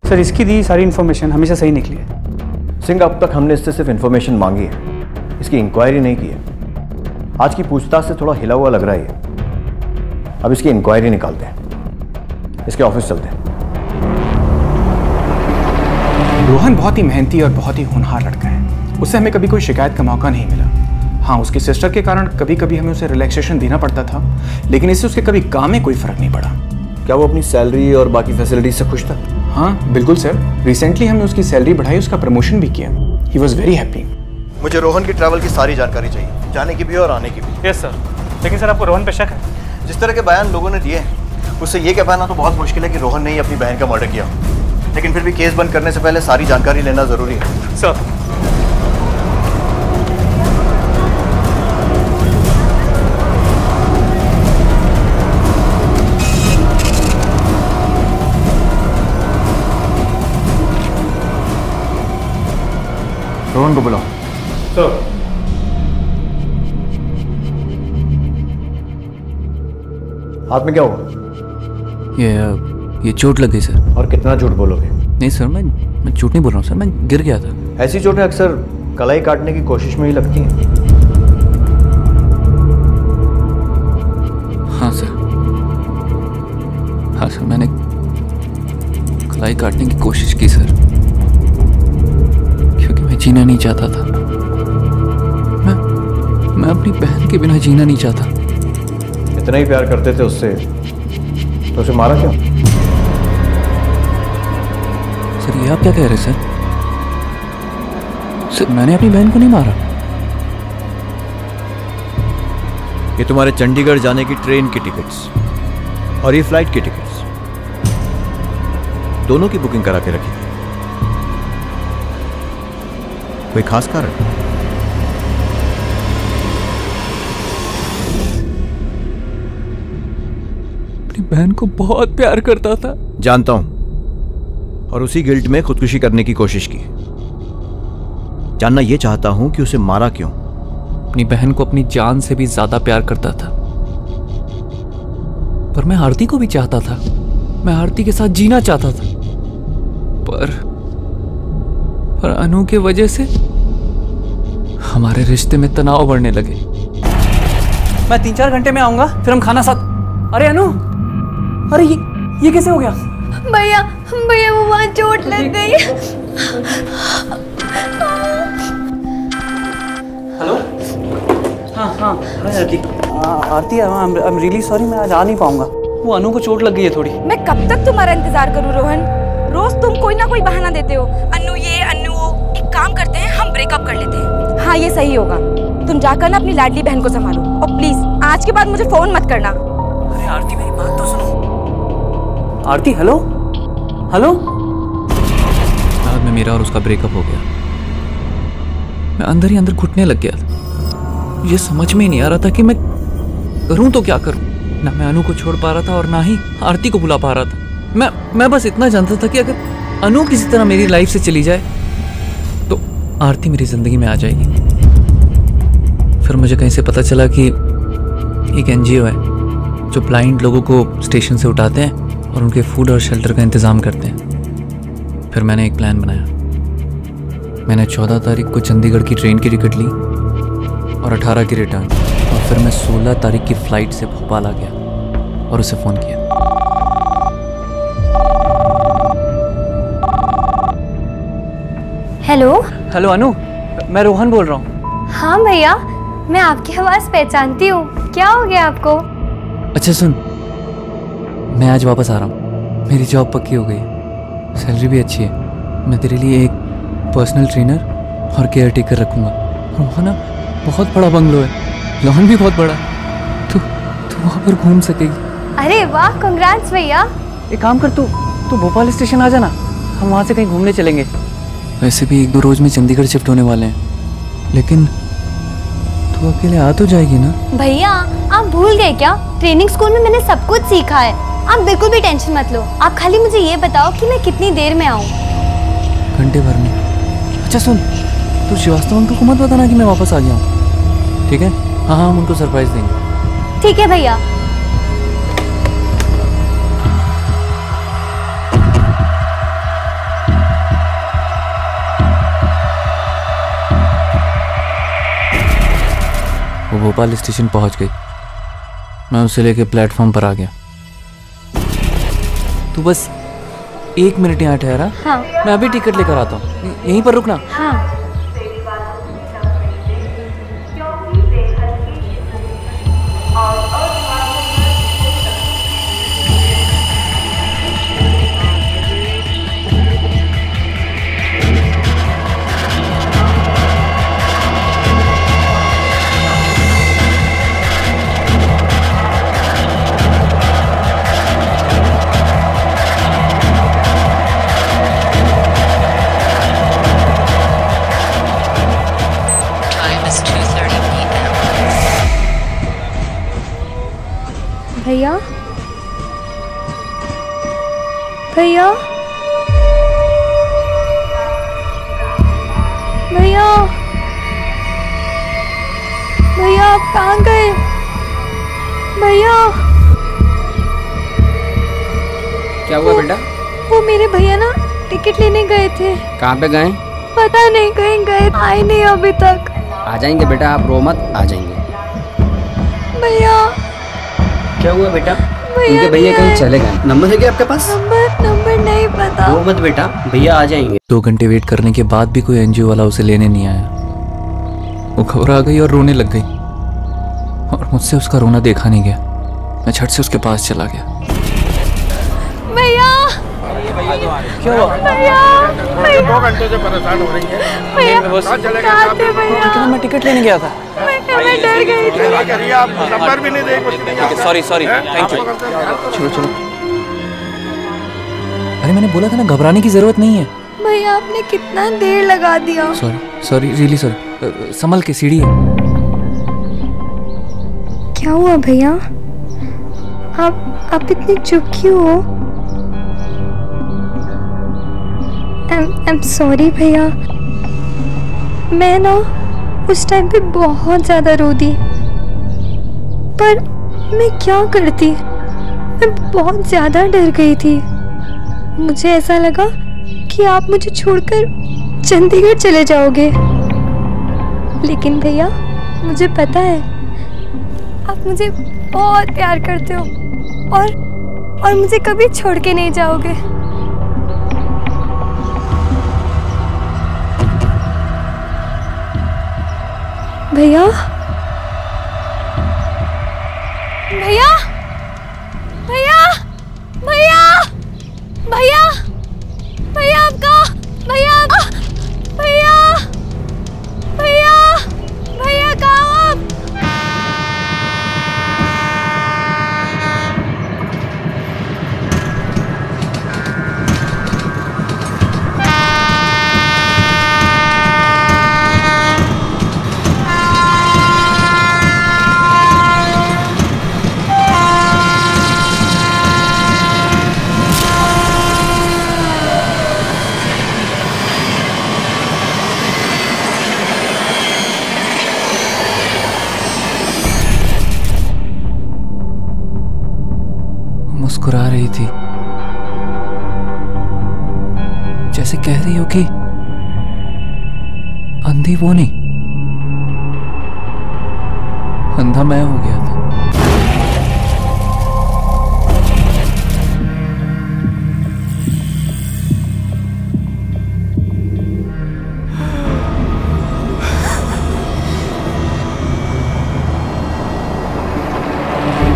सर, इसकी दी सारी इन्फॉर्मेशन हमेशा सही निकली है। सिंह, अब तक हमने इससे सिर्फ इन्फॉर्मेशन मांगी है, इसकी इंक्वायरी नहीं की है। आज की पूछताछ से थोड़ा हिला हुआ लग रहा है। अब इसकी इंक्वायरी निकालते हैं, इसके ऑफिस चलते हैं। रोहन बहुत ही मेहनती और बहुत ही होनहार लड़का है। उससे हमें कभी कोई शिकायत का मौका नहीं मिला। हाँ, उसकी सिस्टर के कारण कभी कभी हमें उसे रिलैक्सेशन देना पड़ता था, लेकिन इससे उसके कभी काम में कोई फर्क नहीं पड़ा। क्या वो अपनी सैलरी और बाकी फैसिलिटीज से खुश था? हाँ बिल्कुल सर, रिसेंटली हमने उसकी सैलरी बढ़ाई, उसका प्रमोशन भी किया। He was very happy. मुझे रोहन की ट्रैवल की सारी जानकारी चाहिए, जाने की भी और आने की भी। Yes sir. लेकिन सर, आपको रोहन पे शक है? जिस तरह के बयान लोगों ने दिए हैं उससे ये कह पाना तो बहुत मुश्किल है कि रोहन ने ही अपनी बहन का मर्डर किया। लेकिन फिर भी केस बंद करने से पहले सारी जानकारी लेना जरूरी है। सर, रोहन को बुलाओ। सर, हाथ में क्या हुआ? ये चोट लग गई सर। और कितना झूठ बोलोगे? नहीं सर, मैं झूठ नहीं बोल रहा हूँ सर, मैं गिर गया था। ऐसी चोटें अक्सर कलाई काटने की कोशिश में ही लगती हैं। हाँ सर, हाँ सर, मैंने कलाई काटने की कोशिश की सर, क्योंकि मैं जीना नहीं चाहता था। मैं अपनी बहन के बिना जीना नहीं चाहता। इतना ही प्यार करते थे उससे तो उसे मारा क्यों? सर, ये आप क्या कह रहे हैं सर? मैंने अपनी बहन को नहीं मारा। ये तुम्हारे चंडीगढ़ जाने की ट्रेन की टिकट्स और ये फ्लाइट की टिकट्स दोनों की बुकिंग करा के रखी थी। कोई खास कारण? अपनी बहन को बहुत प्यार करता था। जानता हूं, और उसी गिल्ट में खुदकुशी करने की कोशिश की। जानना यह चाहता हूं कि उसे मारा क्यों? अपनी बहन को अपनी जान से भी ज्यादा प्यार करता था, पर मैं आरती को भी चाहता था। मैं आरती के साथ जीना चाहता था, पर अनु के वजह से हमारे रिश्ते में तनाव बढ़ने लगे। मैं 3-4 घंटे में आऊंगा, फिर हम खाना साथ। अरे अनु, अरे ये कैसे हो गया? भैया भैया, वो वहां चोट लग गई। हेलो। हाँ आरती। आरती, आई एम रियली सॉरी, मैं आज आ नहीं पाऊंगा। वो अनु को चोट लग गई है थोड़ी। मैं कब तक तुम्हारा इंतजार करूं रोहन? रोज तुम कोई ना कोई बहाना देते हो। अनु ये अनु वो। एक काम करते हैं, हम ब्रेकअप कर लेते हैं। हाँ, ये सही होगा। तुम जाकर ना अपनी लाडली बहन को संभालो, और प्लीज आज के बाद मुझे फोन मत करना। अरे आरती, मेरी बात तो सुनो। आरती, हेलो हेलो। बाद में मेरा और उसका ब्रेकअप हो गया। मैं अंदर ही अंदर घुटने लग गया था। ये समझ में ही नहीं आ रहा था कि मैं करूं तो क्या करूं। ना मैं अनु को छोड़ पा रहा था और ना ही आरती को बुला पा रहा था। मैं बस इतना जानता था कि अगर अनु किसी तरह मेरी लाइफ से चली जाए तो आरती मेरी जिंदगी में आ जाएगी। फिर मुझे कहीं से पता चला कि एक एनजीओ है जो ब्लाइंड लोगों को स्टेशन से उठाते हैं और उनके फूड और शेल्टर का इंतज़ाम करते हैं। फिर मैंने एक प्लान बनाया। मैंने 14 तारीख को चंडीगढ़ की ट्रेन की टिकट ली और 18 की रिटर्न, और फिर मैं 16 तारीख की फ्लाइट से भोपाल आ गया और उसे फ़ोन किया। हेलो। हेलो अनु, मैं रोहन बोल रहा हूँ। हाँ भैया, मैं आपकी आवाज़ पहचानती हूँ। क्या हो गया आपको? अच्छा सुन, मैं आज वापस आ रहा हूँ। मेरी जॉब पक्की हो गई, सैलरी भी अच्छी है। मैं तेरे लिए एक पर्सनल ट्रेनर और केयर टेकर रखूँगा। और वहाँ ना बहुत बड़ा बंगलो है, लॉन भी बहुत बड़ा, तू वहाँ पर घूम सकेगी। अरे वाह, कांग्रेट्स भैया। एक काम कर, तू भोपाल स्टेशन आ जाना, हम वहाँ से कहीं घूमने चलेंगे। वैसे भी 1-2 रोज में चंडीगढ़ शिफ्ट होने वाले हैं, लेकिन तू अकेले आ तो जाएगी ना? भैया आप भूल गए क्या? ट्रेनिंग स्कूल में मैंने सब कुछ सीखा है। आप बिल्कुल भी टेंशन मत लो। आप खाली मुझे ये बताओ कि मैं कितनी देर में आऊँ? घंटे भर में। अच्छा सुन, तू श्रीवास्तव अंकल को मत बताना कि मैं वापस आ गया हूँ, ठीक है? हाँ, हम उनको सरप्राइज देंगे। ठीक है भैया। वो भोपाल स्टेशन पहुंच गई, मैं उसे लेके प्लेटफॉर्म पर आ गया। तू बस 1 मिनट यहाँ ठहरा। हाँ। मैं अभी टिकट लेकर आता हूँ, यहीं पर रुकना। हाँ। भैया भैया भैया भैया आप कहाँ गए? भैया क्या हुआ बेटा? वो मेरे भैया ना टिकट लेने गए थे। कहाँ पे गए? पता नहीं, कहीं गए, आए नहीं अभी तक। आ जाएंगे बेटा, आप रो मत, आ जाएंगे। भैया क्या हुआ बेटा? उनके भैया कहीं चले गए। नंबर है क्या आपके पास? नंबर नहीं पता। रो मत बेटा, भैया आ जाएंगे। 2 घंटे वेट करने के बाद भी कोई एनजीओ वाला उसे लेने नहीं आया। वो घबरा गई और रोने लग गई, और मुझसे उसका रोना देखा नहीं गया। मैं झट से उसके पास चला गया। भैया क्या हुआ? भैया 2 घंटे से परेशान हो रही है। भैया लेकिन मैं टिकट लेने गया था। मैं डर गई थी। आप नंबर भी नहीं देंगे। Sorry thank you. चलो अरे मैंने बोला था ना, घबराने की जरूरत नहीं है। भैया आपने कितना देर लगा दिया। Sorry really sorry. संभल के, सीढ़ी है। क्या हुआ भैया? आप इतनी चुप क्यों हो? I'm sorry भैया, मैं ना उस टाइम पे बहुत ज़्यादा रो दी, पर मैं क्या करती? मैं बहुत ज़्यादा डर गई थी। मुझे ऐसा लगा कि आप मुझे छोड़कर चंडीगढ़ चले जाओगे, लेकिन भैया मुझे पता है आप मुझे बहुत प्यार करते हो और मुझे कभी छोड़ के नहीं जाओगे। भैया भैया भैया भैया भैया भैया आपका भैया भैया भैया भैया कहाँ आप? मुस्कुरा रही थी, जैसे कह रही हो कि अंधी वो नहीं, अंधा मैं हो गया था।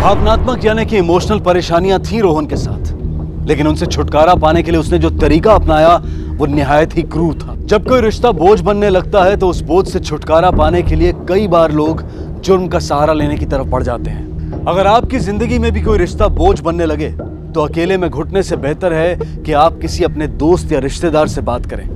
भावनात्मक यानी कि इमोशनल परेशानियां थी रोहन के साथ, लेकिन उनसे छुटकारा पाने के लिए उसने जो तरीका अपनाया वो निहायत ही क्रूर था। जब कोई रिश्ता बोझ बनने लगता है तो उस बोझ से छुटकारा पाने के लिए कई बार लोग जुर्म का सहारा लेने की तरफ बढ़ जाते हैं। अगर आपकी जिंदगी में भी कोई रिश्ता बोझ बनने लगे तो अकेले में घुटने से बेहतर है कि आप किसी अपने दोस्त या रिश्तेदार से बात करें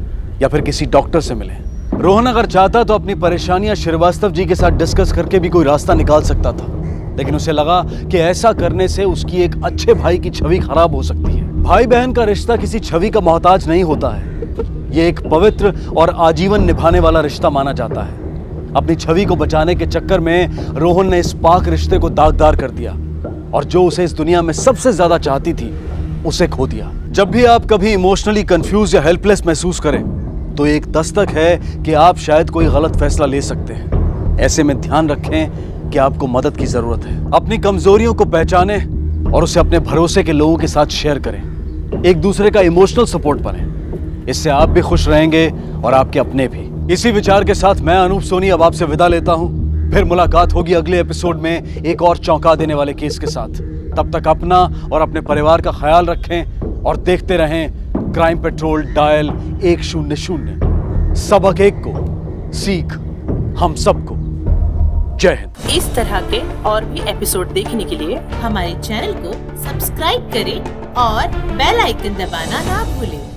या फिर किसी डॉक्टर से मिलें। रोहन अगर चाहता तो अपनी परेशानियां श्रीवास्तव जी के साथ डिस्कस करके भी कोई रास्ता निकाल सकता था, लेकिन उसे लगा कि ऐसा करने से उसकी एक अच्छे भाई की छवि खराब हो सकती है। भाई बहन का रिश्ता किसी छवि का मोहताज नहीं होता है, ये एक पवित्र और आजीवन निभाने वाला रिश्ता माना जाता है। अपनी छवि को बचाने के चक्कर में रोहन ने इस पाक रिश्ते को दागदार कर दिया और जो उसे इस दुनिया में सबसे ज्यादा चाहती थी उसे खो दिया। जब भी आप कभी इमोशनली कंफ्यूज या हेल्पलेस महसूस करें तो एक दस्तक है कि आप शायद कोई गलत फैसला ले सकते हैं। ऐसे में ध्यान रखें कि आपको मदद की जरूरत है। अपनी कमजोरियों को पहचानें और उसे अपने भरोसे के लोगों के साथ शेयर करें। एक दूसरे का इमोशनल सपोर्ट बने, इससे आप भी खुश रहेंगे और आपके अपने भी। इसी विचार के साथ मैं अनूप सोनी अब आपसे विदा लेता हूं। फिर मुलाकात होगी अगले एपिसोड में एक और चौंका देने वाले केस के साथ। तब तक अपना और अपने परिवार का ख्याल रखें और देखते रहें क्राइम पेट्रोल डायल 100। सबक एक को सीख हम सबको। जय हिंद। इस तरह के और भी एपिसोड देखने के लिए हमारे चैनल को सब्सक्राइब करें और बेल आइकन दबाना ना भूलें।